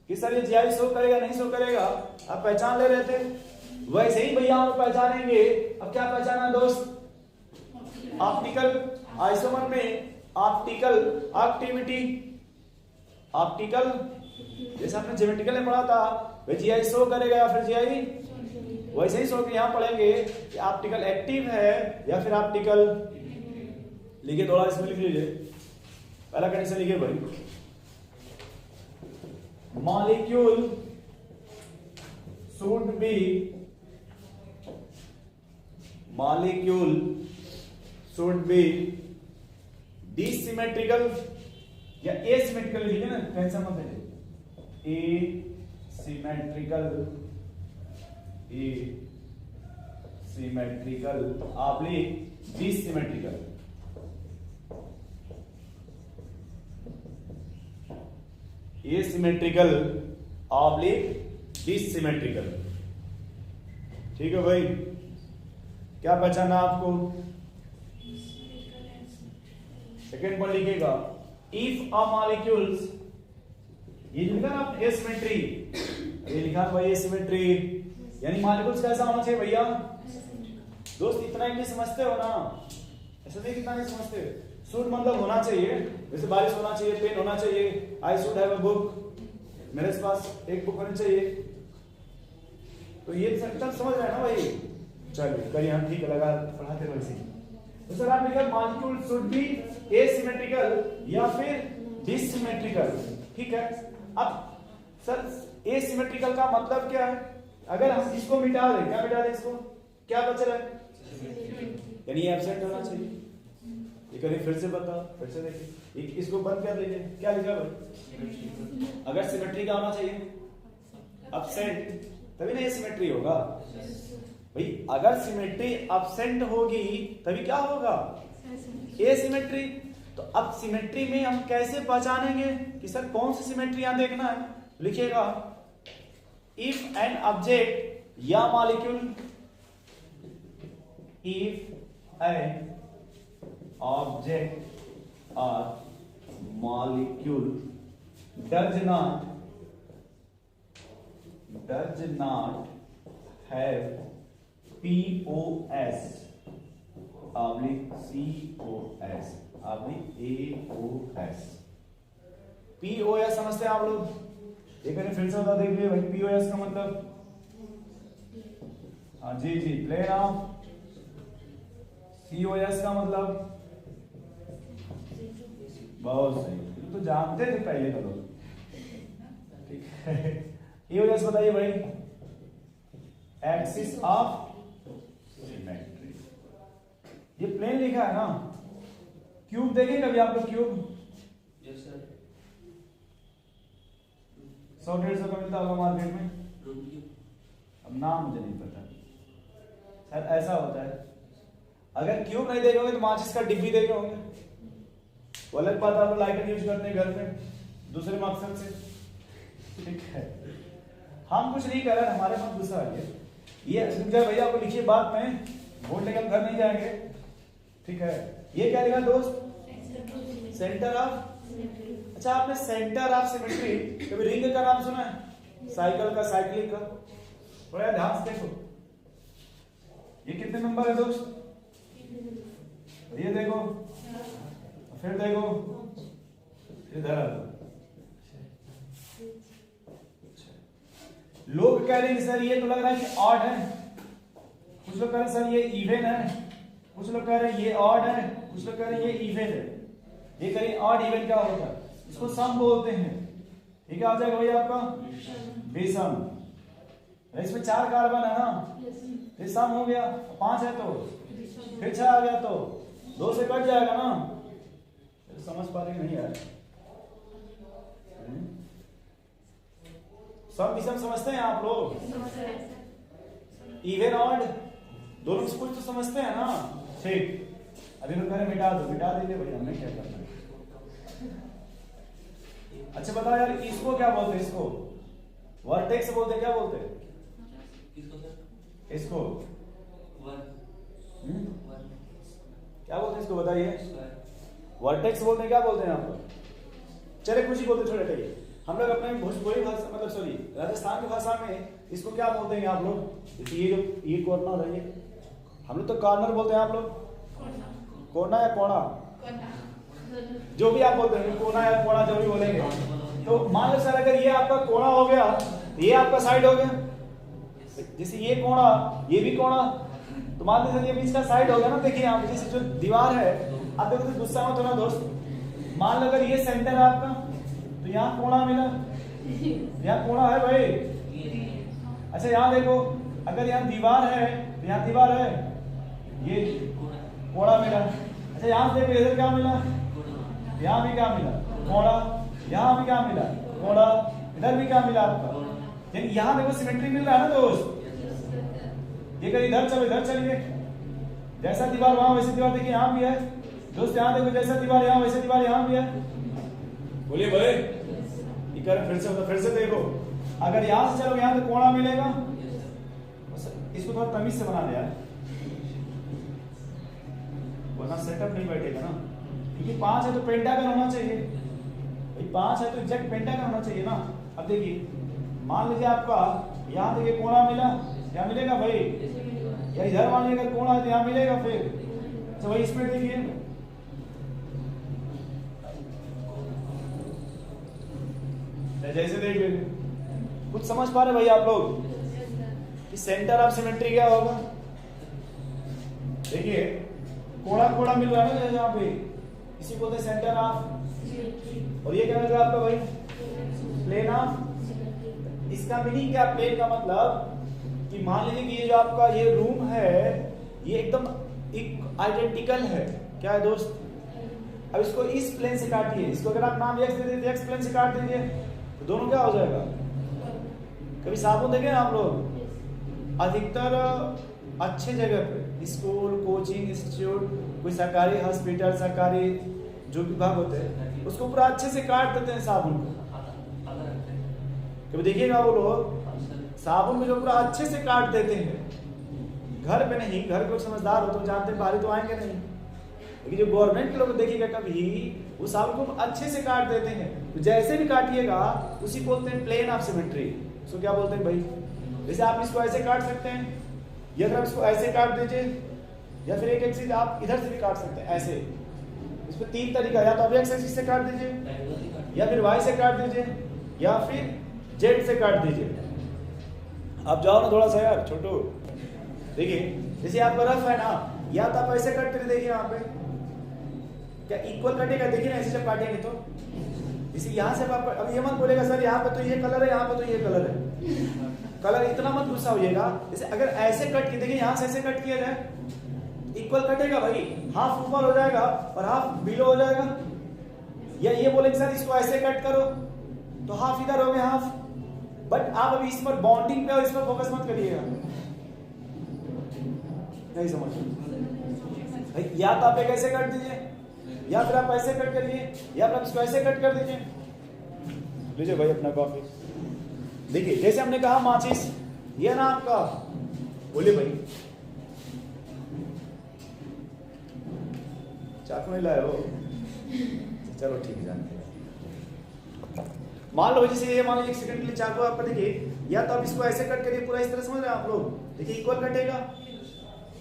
कि सर ये जीआई शो करेगा नहीं शो करेगा, आप पहचान ले रहे थे, वैसे ही भैया आप पहचानेंगे। अब क्या पहचाना दोस्त, ऑप्टिकल आइसोमर में ऑप्टिकल एक्टिविटी, ऑप्टिकल जैसे आपने ज्योमेट्रिकल में पढ़ा था वे जीआई शो करेगा या फिर जीआई, वैसे ही शो के यहां पढ़ेंगे कि ऑप्टिकल एक्टिव है या फिर ऑप्टिकल। लिखिए थोड़ा इसमें लिख लीजिए, पहला कंडीशन लिखिए भाई, मॉलिक्यूल शुड बी डिसिमेट्रिकल या एसिमेट्रिकल लिखिए ना, टेंशन मत लीजिए, asymmetrical oblique dissymmetrical. Asymmetrical oblique dissymmetrical. ठीक है भाई, क्या पहचाना आपको? सेकेंड पर लिखिएगा, इफ अ मॉलिक्यूल्स, ये लिखा ना आप एसिमेट्री, ये लिखा भाई एसिमेट्री, यानी मॉलिक्यूल्स कैसा होना चाहिए भैया? दोस्त इतना इंग्लिश समझते हो ना, ऐसा नहीं कितना नहीं समझते। शुड मतलब होना चाहिए, जैसे बारिश होना चाहिए, पेन होना चाहिए, I should have a book, मेरे पास एक बुक होनी चाहिए, तो ये सब समझ रहे हैं ना भाई? चलिए करिए, हम ठीक लगा पढ़ाते रहो इसी। तो सर आप लिखा मॉलिक्यूल शुड बी एसिमेट्रिकल या फिर डिसिमेट्रिकल। ठीक है, अब सर एसिमेट्रिकल का मतलब क्या है? अगर हम इसको मिटा दें, क्या मिटा दें इसको, क्या बच रहा है? यानी एब्सेंट होना चाहिए। ये करिए फिर से बताओ, फिर से देखिए, इसको बंद कर लीजिए, क्या लिखा भाई? अगर सिमेट्री का होना चाहिए एब्सेंट, तभी ना ये सिमेट्री होगा भाई। अगर सिमेट्री एब्सेंट होगी तभी क्या होगा? एसिमेट्री। तो अब सिमेट्री में हम कैसे पहचानेंगे कि सर कौन सी सिमेट्री यहां देखना है? लिखिएगा, इफ एन ऑब्जेक्ट या मॉलिक्यूल, इफ एन ऑब्जेक्ट और molecule does not have POS oblique COS oblique AOS। POS समझते हैं आप लोग? एक बार फिर से बता देख लीजिए भाई, POS का मतलब, हाँ जी जी, प्लेन ऑफ। COS का मतलब, बहुत सही, तो जानते थे पहले का लोग, ठीक है। EOS बताइए भाई, एक्सिस ऑफ सिमेट्री। ये प्लेन लिखा है ना। क्यूब देखें कभी आप लोग? क्यूब 100-150 का मिलता होगा मार्केट में, अब नाम मुझे नहीं पता, शायद ऐसा होता है। अगर क्यूब नहीं देखे होंगे तो माचिस का डिब्बी देखे होंगे, वो अलग बात, आप लाइटर यूज करते हैं घर में दूसरे मकसद से, ठीक है। हम कुछ नहीं कर रहे, हमारे पास गुस्सा आ गया। ये भैया आपको लिखिए बात में, बोर्ड लेकर हम घर नहीं जाएंगे, ठीक है। ये क्या लिखा दोस्त? Centre of. अच्छा, आपने सेंटर ऑफ सिमेट्री कभी रिंग का नाम सुना है? साइकिल का, साइक्लिंग का? थोड़ा ध्यान से देखो, ये कितने नंबर है दोस्त? ये देखो, फिर देखो, इधर आ। लोग कह रहे हैं सर ये तो लग रहा है कि ऑड है, कुछ लोग कह रहे हैं सर ये इवन है, कुछ लोग कह रहे हैं ये ऑड है, कुछ लोग कह रहे हैं ये इवन है। ये करें ऑड इवन क्या होता है? इसको सम बोलते हैं। ठीक है, आ जाएगा भैया आपका विषम। इसमें 4 कार्बन है ना, ये सम हो गया। 5 है तो फिर 6 आ गया तो 2 से कट जाएगा ना। समझ पा रहे नहीं यार? सब विषम समझते हैं आप लोग? इवन ऑड दोनों से कुछ तो समझते हैं ना? ठीक, अभी लोग कह रहे मिटा दो, मिटा देंगे भैया, हमें क्या करना है। अच्छा बताओ यार, इसको क्या बोलते हैं? इसको वर्टेक्स बोलते हैं, क्या बोलते हैं इसको? क्या बोलते हैं इसको बताइए? वर्टेक्स बोलते हैं, क्या बोलते हैं आप लोग? चले कुछ ही बोलते, छोड़े कहिए। हम लोग अपने भोजपुरी भाषा, मतलब सॉरी राजस्थान की भाषा में इसको क्या बोलते हैं आप लोग? ये जो ये कॉर्नर है, ये हम लोग तो कॉर्नर बोलते हैं, आप लोग कोना या कोना, जो भी आप बोलते हैं, कोना या कोना जो भी बोलेंगे। तो मान लो सर अगर ये आपका कोना हो गया, ये आपका साइड हो गया, जैसे ये कोना ये भी कोना, तो मान लीजिए ये बीच का साइड हो गया ना। देखिए यहाँ जैसे जो दीवार है, आप देखो तो गुस्सा मत होना दोस्त। मान लो अगर ये सेंटर है आपका, तो यहाँ कोना मिला, यहाँ कोना है भाई। अच्छा यहाँ देखो, अगर यहाँ दीवार है तो यहाँ दीवार है, ये कोना मिला। अच्छा यहाँ देखो, इधर क्या मिला? यहाँ भी क्या मिला? कोना। यहाँ भी क्या मिला? कोना। इधर भी क्या मिला आपका? यानी यहाँ देखो सिमेट्री मिल रहा है ना दोस्त। ये कहीं इधर चलो, इधर चलिए, जैसा दीवार वहां वैसे दीवार देखिए यहाँ भी है दोस्त। यहाँ देखो, जैसा दीवार यहाँ वैसे दीवार यहाँ भी है। बोलिए भाई, ये कर फिर से देखो। अगर यहाँ से चलो यहाँ तो कोना मिलेगा। इसको थोड़ा तमीज से बना लिया, वरना सेटअप नहीं बैठेगा ना। क्योंकि 5 है तो पेंटागन होना चाहिए भाई, 5 है तो एग्जैक्ट पेंटागन होना चाहिए ना। अब देखिए, मान लीजिए आपका यहाँ देखिए कोना मिला, क्या मिलेगा भाई? या इधर मान लीजिए अगर कोना है तो यहाँ मिलेगा फिर। अच्छा भाई इसमें देखिए, जैसे देख लीजिए, कुछ समझ पा रहे भाई आप लोग कि सेंटर ऑफ सिमेट्री क्या होगा? देखिए कोना कोना मिल रहा है ना यहाँ पे, इसी को बोलते हैं सेंटर ऑफ। और ये क्या मिल रहा है आपका भाई? Plane of. इसका मीनिंग क्या? प्लेन का मतलब कि मान लीजिए कि ये जो आपका ये रूम है, ये एकदम एक आइडेंटिकल है। क्या है दोस्त? अब इसको इस प्लेन से काटिए, इसको अगर आप नाम एक्स दे देते, एक्स प्लेन से काट दीजिए, तो दोनों क्या हो जाएगा? कभी साबुन देखे ना आप लोग? अधिकतर अच्छे जगह पे स्कूल, कोचिंग इंस्टीट्यूट, कोई सरकारी हॉस्पिटल, सरकारी जो विभाग होते हैं, उसको पूरा अच्छे से काट देते हैं साबुन को। कभी देखिएगा वो लोग साबुन को जो पूरा अच्छे से काट देते हैं। घर पे नहीं, घर के लोग समझदार हो तो जानते हैं, बाहरी तो आएंगे नहीं। लेकिन जो गवर्नमेंट के लोग देखिएगा कभी, वो साबुन को अच्छे से काट देते हैं। तो जैसे भी काटिएगा उसी बोलते हैं प्लेन ऑफ सिमेट्री। उसको क्या बोलते हैं भाई? जैसे आप इसको ऐसे काट सकते हैं, ये अगर आप इसको ऐसे काट दीजिए, या फिर एक एक्सिस आप इधर से भी काट सकते हैं ऐसे। इसमें तीन तरीका, या तो आप एक्स एक्सिस से काट दीजिए, या फिर वाई से काट दीजिए, या फिर जेड से काट दीजिए। आप जाओ ना थोड़ा सा यार छोटू। देखिए जैसे आपका रफ है ना, या तो आप ऐसे कट कर देखिए, यहाँ पे क्या इक्वल कटेगा, देखिए ना ऐसे जब काटेंगे तो जैसे यहाँ से आप अब ये मत बोलेगा सर यहाँ पे तो ये कलर है, यहाँ पे तो ये कलर है। कलर इतना मत गुस्सा होइएगा। जैसे अगर ऐसे कट किए, देखिए यहाँ से ऐसे कट किया जाए, इक्वल कटेगा भाई, हाफ ऊपर हो जाएगा और हाफ बिलो हो जाएगा। या ये बोलेंगे सर इसको ऐसे कट करो तो हाफ इधर हो गया हाफ। बट आप अभी इस पर बॉन्डिंग पे और इस पर फोकस मत करिएगा, नहीं समझ भाई। या तो आप एक ऐसे कट दीजिए, या फिर आप ऐसे कट करिए, या फिर आप इसको ऐसे कट कर दीजिए। लीजिए भाई अपना कॉफी। देखिए जैसे हमने कहा माचिस, ये ना आपका, बोलिए भाई चाकू नहीं लाए हो, चलो ठीक है जानते हैं। मान लो जैसे ये मान लो 1 सेकंड के लिए चाकू आपका, देखिए या तो आप इसको ऐसे कट करिए पूरा, इस तरह समझ रहे हैं आप लोग, देखिए इक्वल कटेगा,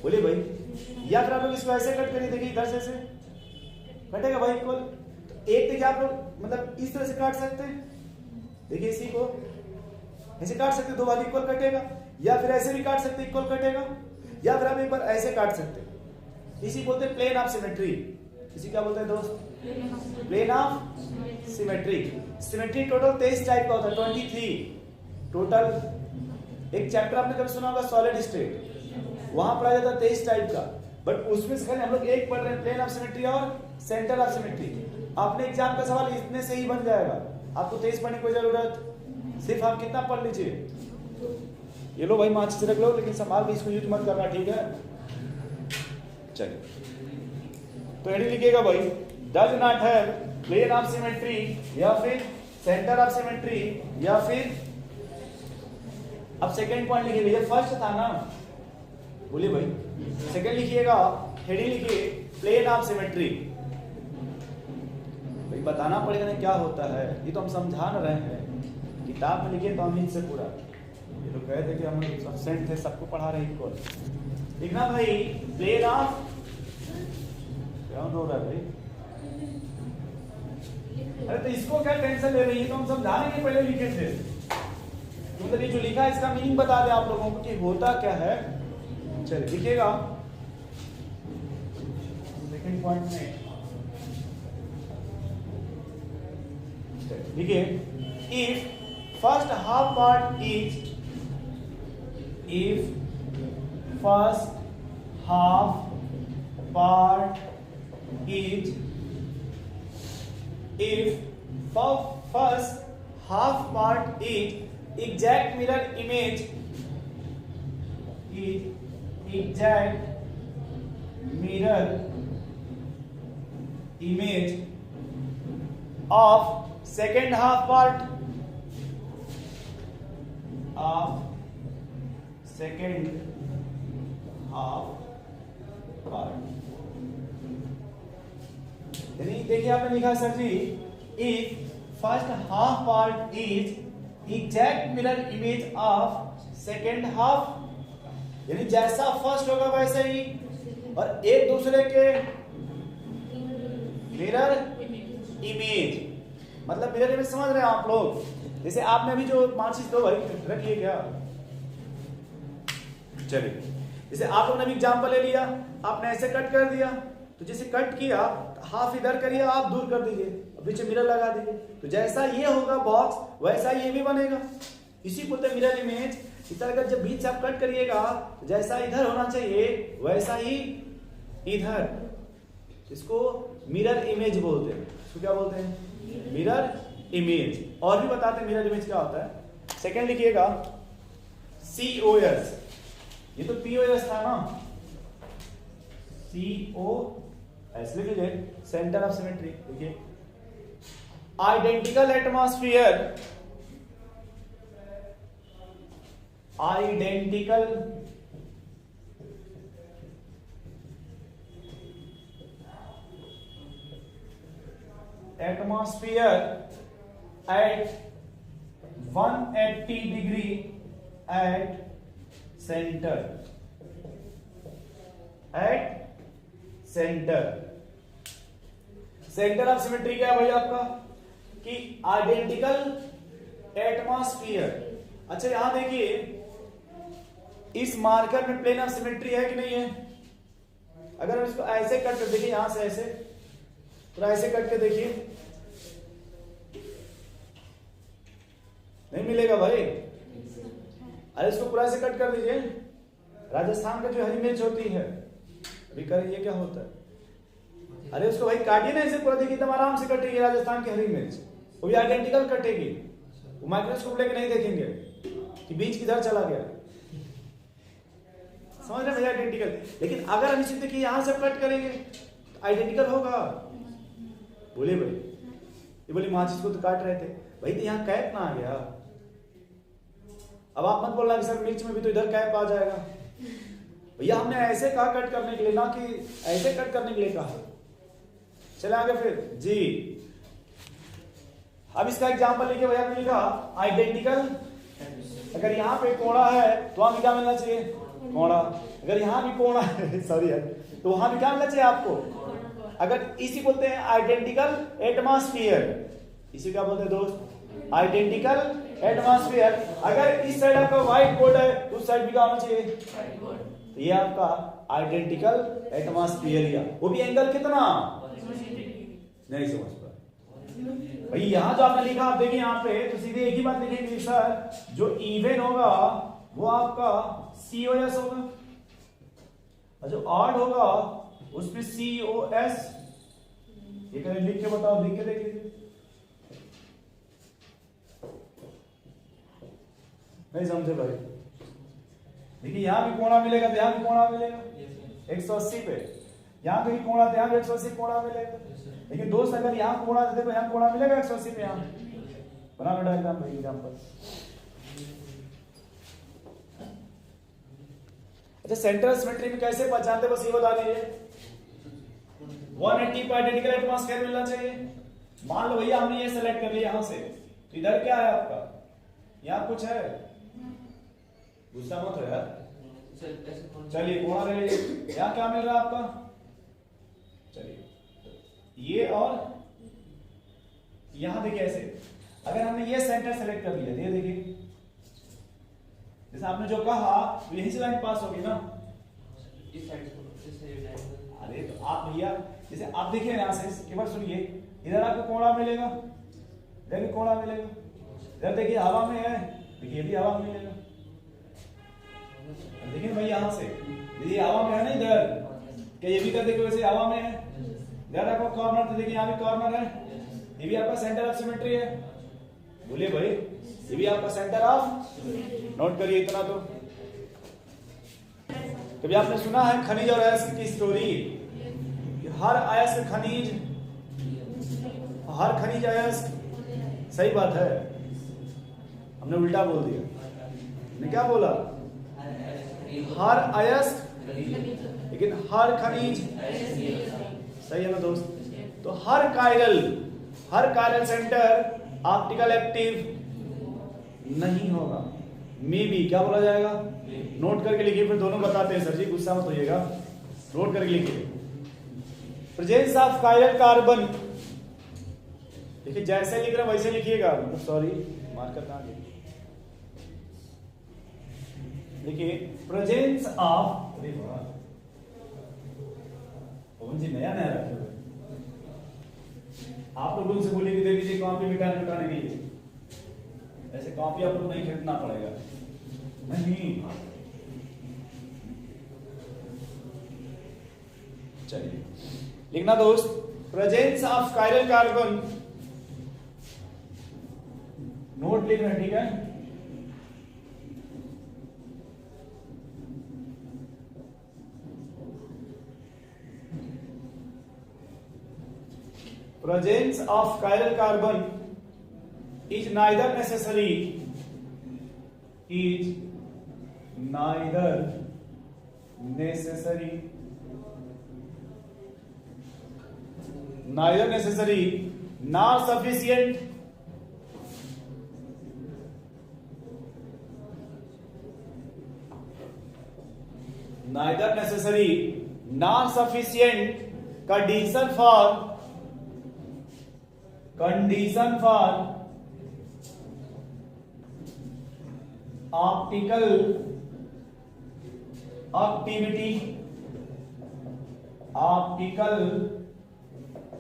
बोलिए भाई। या फिर आप लोग इसको ऐसे कट करिए, देखिए इधर से ऐसे कटेगा भाई इक्वल। तो एक देखिए आप लोग मतलब इस तरह से काट सकते हैं, देखिए इसी को ऐसे काट सकते हैं, दो भाग इक्वल कटेगा। या फिर ऐसे भी काट सकते हैं, इक्वल कटेगा। या फिर आप एक बार ऐसे काट सकते हैं, इसी बोलते हैं प्लेन ऑफ सिमेट्री। इसी क्या बोलते हैं दोस्त, plane of symmetry. Symmetry total 23 type का होता है, 23 टोटल। एक चैप्टर आपने कभी सुना होगा सॉलिड स्टेट, वहां पढ़ा जाता है 23 टाइप का। बट उसमें से हम लोग एक पढ़ रहे हैं, प्लेन ऑफ सिमेट्री और सेंटर ऑफ सिमेट्री। आपने एग्जाम का सवाल इतने से ही बन जाएगा, आपको 23 पढ़ने की कोई जरूरत, सिर्फ आप कितना पढ़ लीजिए। ये लो भाई माचिस रख लो, लेकिन संभाल के इसको यूज मत करना, ठीक है। चलिए तो हेडिंग लिखिएगा भाई, does not have plane of symmetry, या फिर सेंटर ऑफ सिमेट्री, या फिर अब सेकंड पॉइंट लिखिएगा। ये फर्स्ट था ना, बोलिए भाई। सेकंड लिखिएगा, हेडिंग लिखिए प्लेन ऑफ सिमेट्री। भाई बताना पड़ेगा ना क्या होता है, ये तो हम समझा न रहे हैं, किताब में लिखिए तौहीद से पूरा। ये लोग कहे थे कि हम लोग सब्सेंट थे, सबको पढ़ा रहे इक्वल। लिखना भाई प्लेन ऑफ, क्या हो रहा है भाई, अरे तो इसको क्या टेंशन ले रही है, तो हम समझाने के पहले लिखे थे। मतलब ये जो लिखा है इसका मीनिंग बता दे आप लोगों को कि होता क्या है। चलिए लिखिएगा सेकंड पॉइंट में, लिखिए if first half part is, if first half part is, if first half part is exact mirror image, is exact mirror image of second half part of second half part। यानी देखिए आपने लिखा sir ji, if first half part is exact mirror image of second half, यानी जैसा first होगा वैसे ही, और एक दूसरे के मिरर इमेज, मतलब मिरर इमेज समझ रहे हैं आप लोग। जैसे आपने अभी जो माचिस दो भाई रखिए क्या, चलिए जैसे आप लोगों ने भी एग्जाम्पल ले लिया, आपने ऐसे कट कर दिया, तो जैसे कट किया हाफ इधर करिए, आप दूर कर दीजिए, पीछे मिरर लगा दीजिए, तो जैसा ये होगा बॉक्स वैसा ये भी बनेगा। इसी बोलते हैं मिरर इमेज। इस तरह का जब बीच से आप कट करिएगा, जैसा इधर होना चाहिए वैसा ही इधर, इसको मिरर इमेज बोलते हैं। इसको क्या बोलते हैं, मिरर इमेज। और भी बताते हैं मिरर इमेज क्या होता है। सेकंड लिखिएगा COS, ये तो POS था ना, COS लिख लीजिए, सेंटर ऑफ सिमेट्री। देखिए identical atmosphere, identical atmosphere at 180 degree at center। At centre. Centre of symmetry क्या है भाई आपका कि आइडेंटिकल एटमॉस्फेयर। अच्छा यहां देखिए इस मार्कर में प्लेन ऑफ सिमेट्री है कि नहीं है? अगर हम इसको ऐसे कट कर देखिए, यहां से ऐसे पूरा ऐसे कट के देखिए, नहीं मिलेगा भाई। अरे इसको पूरा ऐसे कट कर दीजिए। राजस्थान का जो हरी मिर्च होती है, अभी करिए क्या होता है, अरे उसको भाई काटिए ना ऐसे पूरा, देखिए एकदम आराम से कटेगी राजस्थान की हरी मिर्च, वो भी आइडेंटिकल कटेगी। वो माइक्रोस्कोप लेके नहीं देखेंगे कि बीच किधर चला गया, समझ रहे भैया आइडेंटिकल। लेकिन अगर हम इसे देखिए यहां से कट करेंगे तो आइडेंटिकल होगा। बोले भाई, ये बोली माचिस को तो काट रहे थे भाई, तो यहाँ कैप ना आ गया। अब आप मत बोलना कि सर मिर्च में भी तो इधर कैप आ जाएगा। भैया हमने ऐसे कहा कट करने के लिए, ना कि ऐसे कट करने के लिए कहा। चले आगे फिर जी। अब इसका एग्जांपल लिखिए भैया, आपने लिखा आइडेंटिकल। अगर यहाँ पे कोणा है तो वहां भी क्या मिलना चाहिए? कोणा। अगर यहाँ भी कोणा है सॉरी यार, तो वहां भी क्या मिलना चाहिए आपको? अगर इसी बोलते हैं आइडेंटिकल एटमॉस्फेयर, इसी क्या बोलते हैं दोस्त? Identical atmosphere. अगर इस साइड आपका व्हाइट बोर्ड है तो उस साइड भी क्या होना चाहिए? तो ये आपका आइडेंटिकल एटमॉस्फेयर। वो भी एंगल कितना? नहीं समझ पा भाई। यहां जो आपने लिखा आप देखिए यहाँ पे, तो सीधे एक ही बात लिखेंगे सर, जो इवन होगा वो आपका COS होगा, और जो ऑड होगा उसमें COS। ये करें लिख के बताओ, लिख के देख लीजिए। नहीं समझे भाई? देखिए यहां भी कोणा मिलेगा तो यहां भी कोणा मिलेगा 180 पे, यहां पे भी कोणा तो यहां भी 180 कोणा मिलेगा। लेकिन दोस्त अगर यहां कोणा दे तो यहां कोणा मिलेगा 180 पे। यहां बना लो डायग्राम भाई, एग्जांपल। अच्छा सेंटर सिमेट्री में कैसे पहचानते, बस ये बता दीजिए। 180 पे आइडेंटिकल एटमॉस्फेयर मिलना चाहिए। मान लो भैया हमने ये सेलेक्ट कर लिया यहां से, तो इधर क्या है आपका? यहां कुछ है, गुस्सा मत हो यार। चलिए कोणा ले लीजिए, यहां क्या मिल रहा है आपका? चलिए ये और यहां देखिए ऐसे, अगर हमने ये सेंटर सेलेक्ट कर लिया, ये देखिए जैसे आपने जो कहा तो यहीं से लाइन पास होगी ना इस साइड से। अरे तो आप भैया जैसे आप देखिए यहां से, केवल सुनिए, इधर आपको कोणा मिलेगा, इधर भी कोणा मिलेगा, इधर देखिए हवा में है, देखिए भी हवा में मिलेगा। देखिए भाई यहां से यदि हवा में है ना इधर, क्या ये भी कर देखिए वैसे हवा में है। इधर आपको कॉर्नर, तो देखिए यहाँ भी कॉर्नर है, ये भी आपका सेंटर ऑफ सिमेट्री है। बोलिए भाई, ये भी आपका सेंटर ऑफ, नोट करिए इतना तो। कभी आपने सुना है खनिज और अयस्क की स्टोरी? हर अयस्क खनिज, हर खनिज अयस्क। सही बात है, हमने उल्टा बोल दिया। हमने क्या बोला? हर अयस्क, लेकिन हर खनिज। सही है ना दोस्त? तो हर कायरल सेंटर ऑप्टिकल एक्टिव नहीं होगा। मे बी क्या बोला जाएगा? नोट करके लिखिए, फिर दोनों बताते हैं सर जी, गुस्सा मत होइएगा। नोट करके लिखिए, प्रेजेंस ऑफ कायरल कार्बन। देखिए जैसे लिख रहे वैसे लिखिएगा, सॉरी मार्कर कहां गया? देखिए प्रेजेंस ऑफ, अरे वाह पवन जी नया नया रखे हुए। आप लोग उनसे बोलिए कि दे दीजिए कॉपी मिटाने के लिए, ऐसे कॉपी आप लोग नहीं खरीदना पड़ेगा। नहीं चलिए लिखना दोस्त, presence of chiral carbon. Note लिखना, ठीक है? Presence of chiral carbon is neither necessary, nor sufficient neither necessary not sufficient condition for optical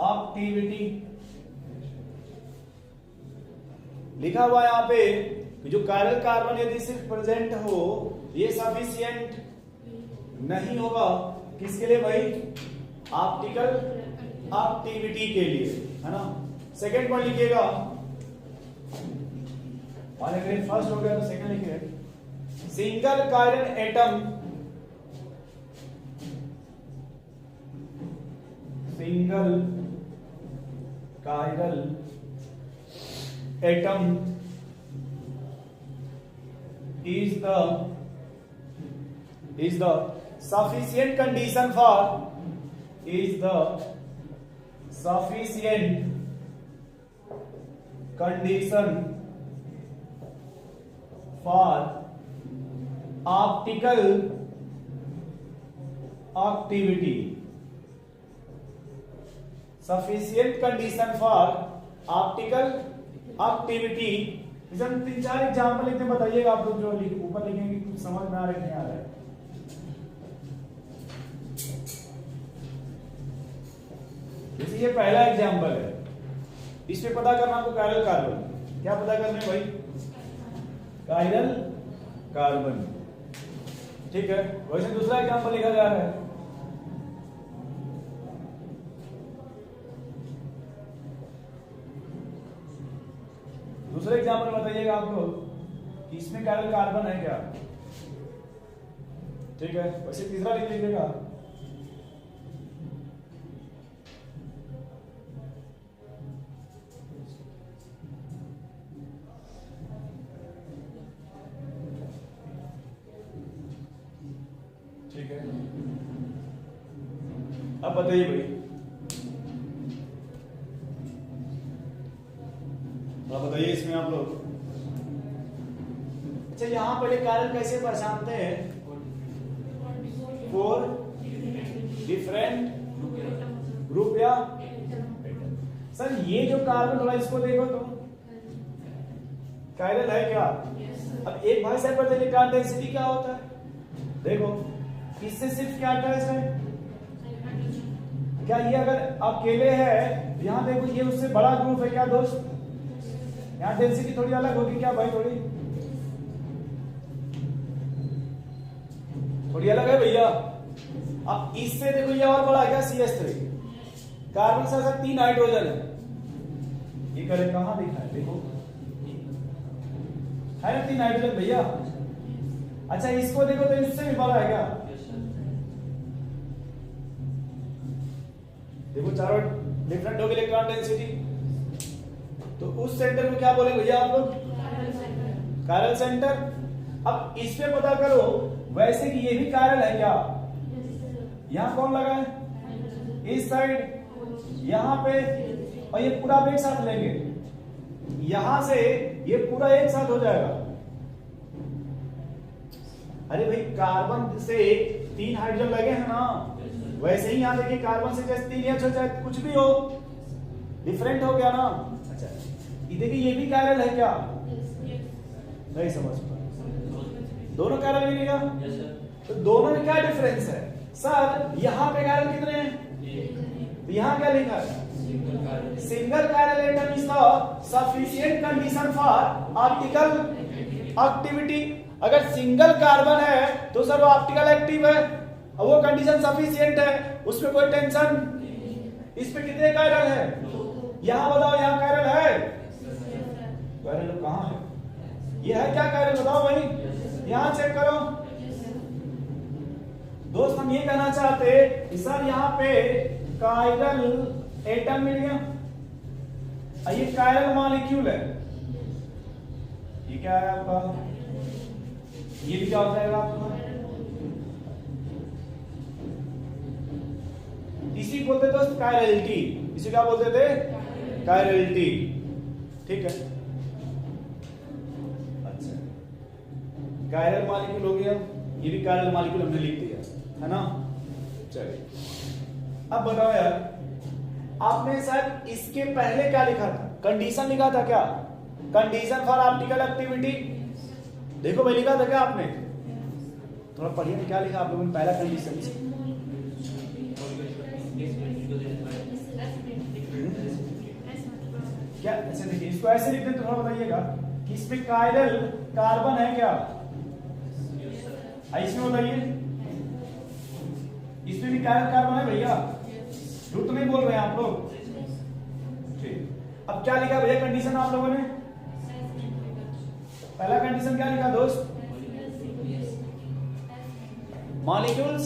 activity लिखा हुआ है यहां पे कि जो कायरल कार्बन यदि सिर्फ प्रेजेंट हो ये सफिशिएंट नहीं होगा किसके लिए भाई? ऑप्टिकल एक्टिविटी के लिए, है ना। सेकंड पॉइंट लिखिएगा, मान लीजिए फर्स्ट हो गया तो सेकंड लिखिए। Single chiral atom is the sufficient condition for optical activity. Sufficient condition for optical activity. हम 3-4 एग्जाम्पल लिखते बताइएगा आप लोग, जो ऊपर लिखेंगे कुछ समझ में आ रहा है नहीं आ रहा है। जैसे ये पहला एग्जाम्पल है, इस पे पता करना आपको कायरल कार्बन। क्या पता करना है भाई? कायरल कार्बन, ठीक है। वैसे दूसरा एग्जाम्पल लिखा जा रहा है, दूसरे एग्जाम्पल बताइएगा आप लोग कि इसमें कायरल कार्बन है क्या, ठीक है। वैसे तीसरा लिख लीजिएगा। ठीक है, अब बताइए भाई, बताइए इसमें आप लोग। अच्छा, यहां पहले कायरल कैसे पहचानते हैं? 4 डिफरेंट ग्रुप या सर ये जो कार्बन वाला इसको देखो तो कायरल है क्या? अब एक भाई साहब बताइए इलेक्ट्रॉन डेंसिटी क्या होता है? देखो इससे सिर्फ क्या अटैच है? क्या ये अगर अकेले है, यहां देखो ये उससे बड़ा ग्रुप है क्या दोस्त? यहाँ डेंसिटी थोड़ी अलग होगी क्या भाई? थोड़ी अलग है भैया। अब इससे देखो ये और बड़ा है क्या? CH3 कार्बन के साथ 3 हाइड्रोजन है। ये करें कहां दिखा है? देखो है ना 3 हाइड्रोजन भैया। अच्छा इसको देखो तो इससे भी बड़ा है क्या? देखो चारों डिफरेंट होगी इलेक्ट्रॉन डेंसिटी। तो उस सेंटर को क्या बोलेंगे भैया आप लोग? Chiral centre. अब इस पे पता करो वैसे कि ये भी कायरल है क्या? यहां कौन लगा है? इस साइड, यहां पे, और ये पूरा एक साथ लेंगे, यहां से ये पूरा एक साथ हो जाएगा। अरे भाई कार्बन से 3 हाइड्रोजन लगे हैं ना, वैसे ही यहां देखिए कार्बन से जैसे 3 H हो चाहे कुछ भी हो, डिफरेंट हो गया ना। अच्छा ये देखिए ये भी कायरल है क्या? नहीं समझ पा, दोनों कायरल मिलेगा। तो दोनों में क्या डिफरेंस है? सर यहाँ पे कायरल कितने हैं? यहाँ क्या लिखा है? Single chiral atom is the sufficient condition for optical activity. अगर सिंगल कार्बन है तो सर वो ऑप्टिकल एक्टिव है, और वो कंडीशन सफिशिएंट है, उसमें कोई टेंशन। इस पे कितने कायरल है? यहाँ बताओ, यहाँ कायरल है? कायरल कहाँ है? ये है क्या कायरल? बताओ भाई, यहाँ चेक करो। दोस्त हम ये कहना चाहते कि सर यहाँ पे कायरल एटम मिल गया, ये कायरल मॉलिक्यूल है। ये क्या है आपका? ये भी क्या हो जाएगा आपका? इसी बोलते दोस्त कायरलिटी। इसे क्या बोलते थे? कायरलिटी। ठीक है, अच्छा कायरल मॉलिक्यूल हो गया, ये भी कायरल मॉलिक्यूल हमने लिख दिया है ना। चलिए अब बताओ यार, आपने शायद इसके पहले क्या लिखा था? कंडीशन लिखा था क्या? Condition for optical activity. देखो भाई लिखा था क्या आपने? थोड़ा पढ़िए क्या लिखा आप लोगों ने पहला कंडीशन। क्या ऐसे देखिए, इसको ऐसे लिखते हैं तो थोड़ा बताइएगा कि इसमें कायरल कार्बन है क्या? इसमें बताइए, इसमें भी कायरल कार्बन है भैया? झूठ तो नहीं बोल रहे हैं आप लोग? ठीक, अब क्या लिखा भैया कंडीशन आप लोगों ने? पहला कंडीशन क्या लिखा दोस्त? मॉलिक्यूल्स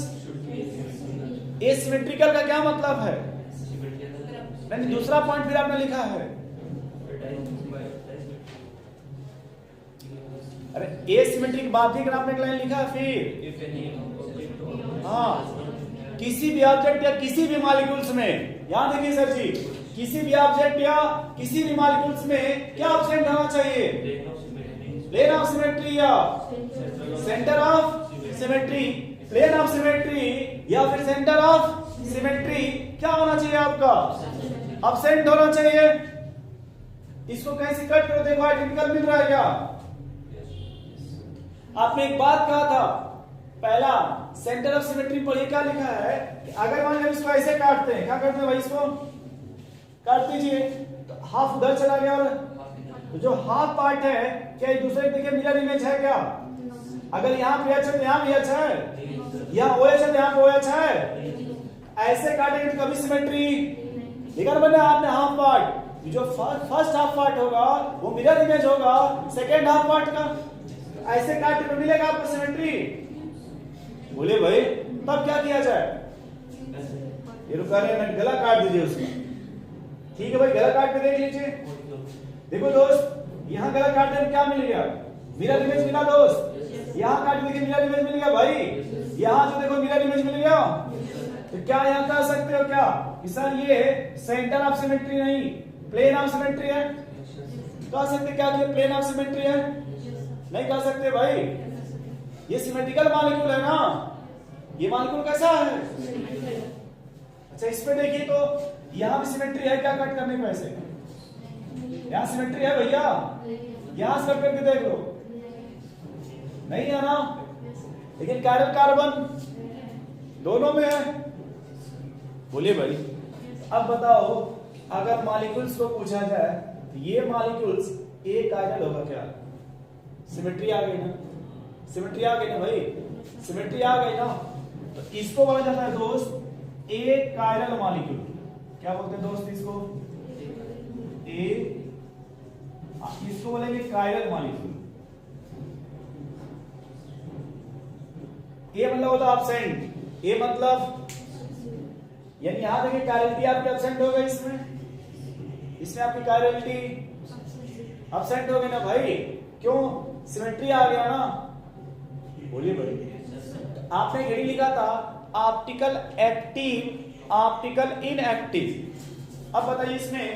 एसिमेट्रिकल का क्या मतलब है? नहीं, दूसरा पॉइंट फिर आपने लिखा है। अरे एसिमेट्रिक बात ही आपने एक लाइन लिखा फिर। हाँ, किसी भी ऑब्जेक्ट या किसी भी मॉलिक्यूल्स में, याद देखिए सर जी, किसी भी ऑब्जेक्ट या किसी भी मॉलिक्यूल्स में क्या ऑब्जेक्ट होना चाहिए? प्लेन ऑफ सिमेट्री या centre of symmetry, plane of symmetry या फिर सेंटर ऑफ सिमेट्री क्या होना चाहिए आपका? एब्सेंट होना चाहिए। इसको कैसे कट करो, देखो आइडेंटिकल मिल रहा है क्या? आपने एक बात कहा था, पहला सेंटर ऑफ सिमेट्री पढ़िए क्या लिखा है कि अगर मान लो इसको ऐसे काटते हैं, क्या करते हैं भाई? इसको काट दीजिए तो हाफ उधर चला गया, और तो जो हाफ पार्ट है क्या एक दूसरे देखिए मिरर इमेज है क्या? अगर यहाँ पे अच्छा तो यहाँ भी अच्छा है, यहाँ ओ अच्छा तो यहाँ पे ओ अच्छा है। ऐसे काटेंगे तो कभी सिमेट्री लिखा बना आपने। हाफ पार्ट जो फर्स्ट हाफ पार्ट होगा वो मिरर इमेज होगा सेकेंड हाफ पार्ट का, ऐसे काटने पे मिलेगा आपको सिमेट्री। बोले भाई तब क्या किया जाए? ये रुका रहे गला काट दीजिए उसका। ठीक है भाई, गला काट के देख लीजिए। देखो दोस्त, यहाँ गला काटने में क्या मिल गया? मिरर इमेज मिला दोस्त। यहाँ काट देखिए मिरर इमेज मिल गया भाई। यहाँ जो देखो मिरर इमेज मिल गया, तो क्या यहाँ कह सकते हो क्या कि सर ये सेंटर ऑफ सिमेट्री नहीं प्लेन ऑफ सिमेट्री है? कह सकते क्या कि प्लेन ऑफ सिमेट्री है? नहीं कह सकते भाई, ये सिमेट्रिकल मॉलिक्यूल है ना। ये मॉलिक्यूल कैसा है? अच्छा इस पे देखिए तो यहाँ भी सिमेट्री है क्या? कट करने को ऐसे यहाँ सिमेट्री है भैया, यहाँ से कट करके देख लो, नहीं है ना। लेकिन कायरल कार्बन दोनों में है। बोलिए भाई, अब बताओ अगर मॉलिक्यूल्स को पूछा जाए ये मॉलिक्यूल्स ए कायरल होगा क्या? सिमेट्री आ गई ना, सिमेट्री आ गई ना भाई, सिमेट्री आ गई ना। तो इसको बोला जाता है दोस्त ए कायरल मॉलिक्यूल। क्या बोलते हैं दोस्त इसको? ए, इसको बोलेंगे कायरल मॉलिक्यूल। ए मतलब होता है एब्सेंट, ए मतलब यानी यहां देखिए कायरलिटी आपकी एब्सेंट हो गई, इसमें आपकी कायरलिटी एब्सेंट हो गई ना भाई। क्यों? सिमेट्री आ गया ना। बोलिए भाई, आपने हेडिंग लिखा था ऑप्टिकल एक्टिव ऑप्टिकल इनएक्टिव। अब बताइए इसमें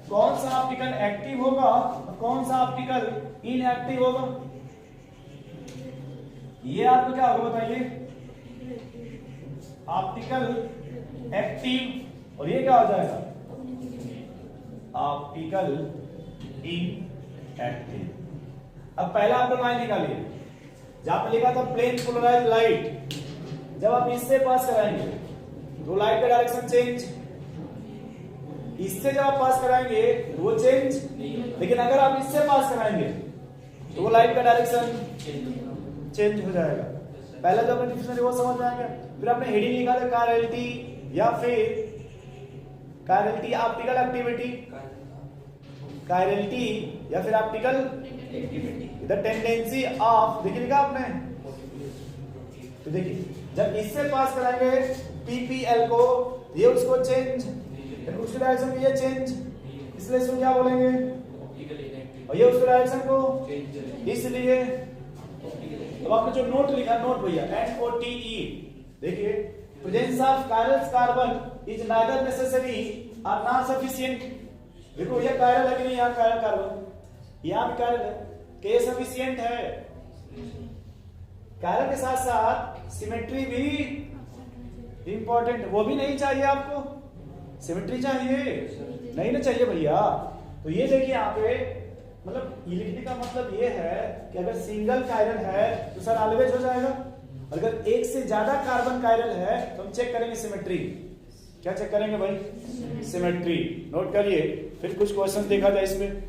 कौन सा ऑप्टिकल एक्टिव होगा और कौन सा ऑप्टिकल इनएक्टिव होगा? ये आपको क्या होगा बताइए? ऑप्टिकल एक्टिव, और ये क्या हो जाएगा? Optical inactive. अब पहला आप लोग लाइन निकालिए, जहां पर लिखा था प्लेन पोलराइज्ड लाइट, जब आप इससे पास कराएंगे तो लाइट का डायरेक्शन चेंज, इससे जब आप पास कराएंगे तो वो चेंज, लेकिन अगर आप इससे पास कराएंगे तो वो लाइट का डायरेक्शन चेंज हो जाएगा। पहला जो अपने डिक्शनरी वो समझ में आएगा। फिर आपने हेडिंग लिखा था कायरलिटी या फिर कायरलिटी ऑप्टिकल एक्टिविटी, कायरलिटी या फिर optical activity the tendency of, देखिए लिखा आपने। तो देखिए जब इससे पास कराएंगे पीपीएल को, ये उसको चेंज, उसके डायरेक्शन में ये चेंज, इसलिए इसको क्या बोलेंगे? और ये उसके डायरेक्शन को, इसलिए तो आपने जो नोट लिखा, नोट भैया NOTE, देखिए presence of chiral carbon is neither necessary और नॉट सफिशिएंट। देखो ये कायरल है कि नहीं? यहाँ कायरल कार्बन, यहाँ भी कायरल है, कि ये सफिशिएंट है? कायरल के साथ साथ सिमेट्री भी इंपॉर्टेंट, वो भी नहीं चाहिए आपको, सिमेट्री चाहिए, नहीं ना चाहिए भैया। तो ये देखिए यहाँ पे मतलब ये लिखने का मतलब ये है कि अगर सिंगल कायरल है तो सर ऑलवेज हो जाएगा, अगर एक से ज्यादा कार्बन कायरल है तो हम चेक करेंगे सिमेट्री। क्या चेक करेंगे भाई? सिमेट्री। नोट करिए, फिर कुछ क्वेश्चन देखा जाए इसमें।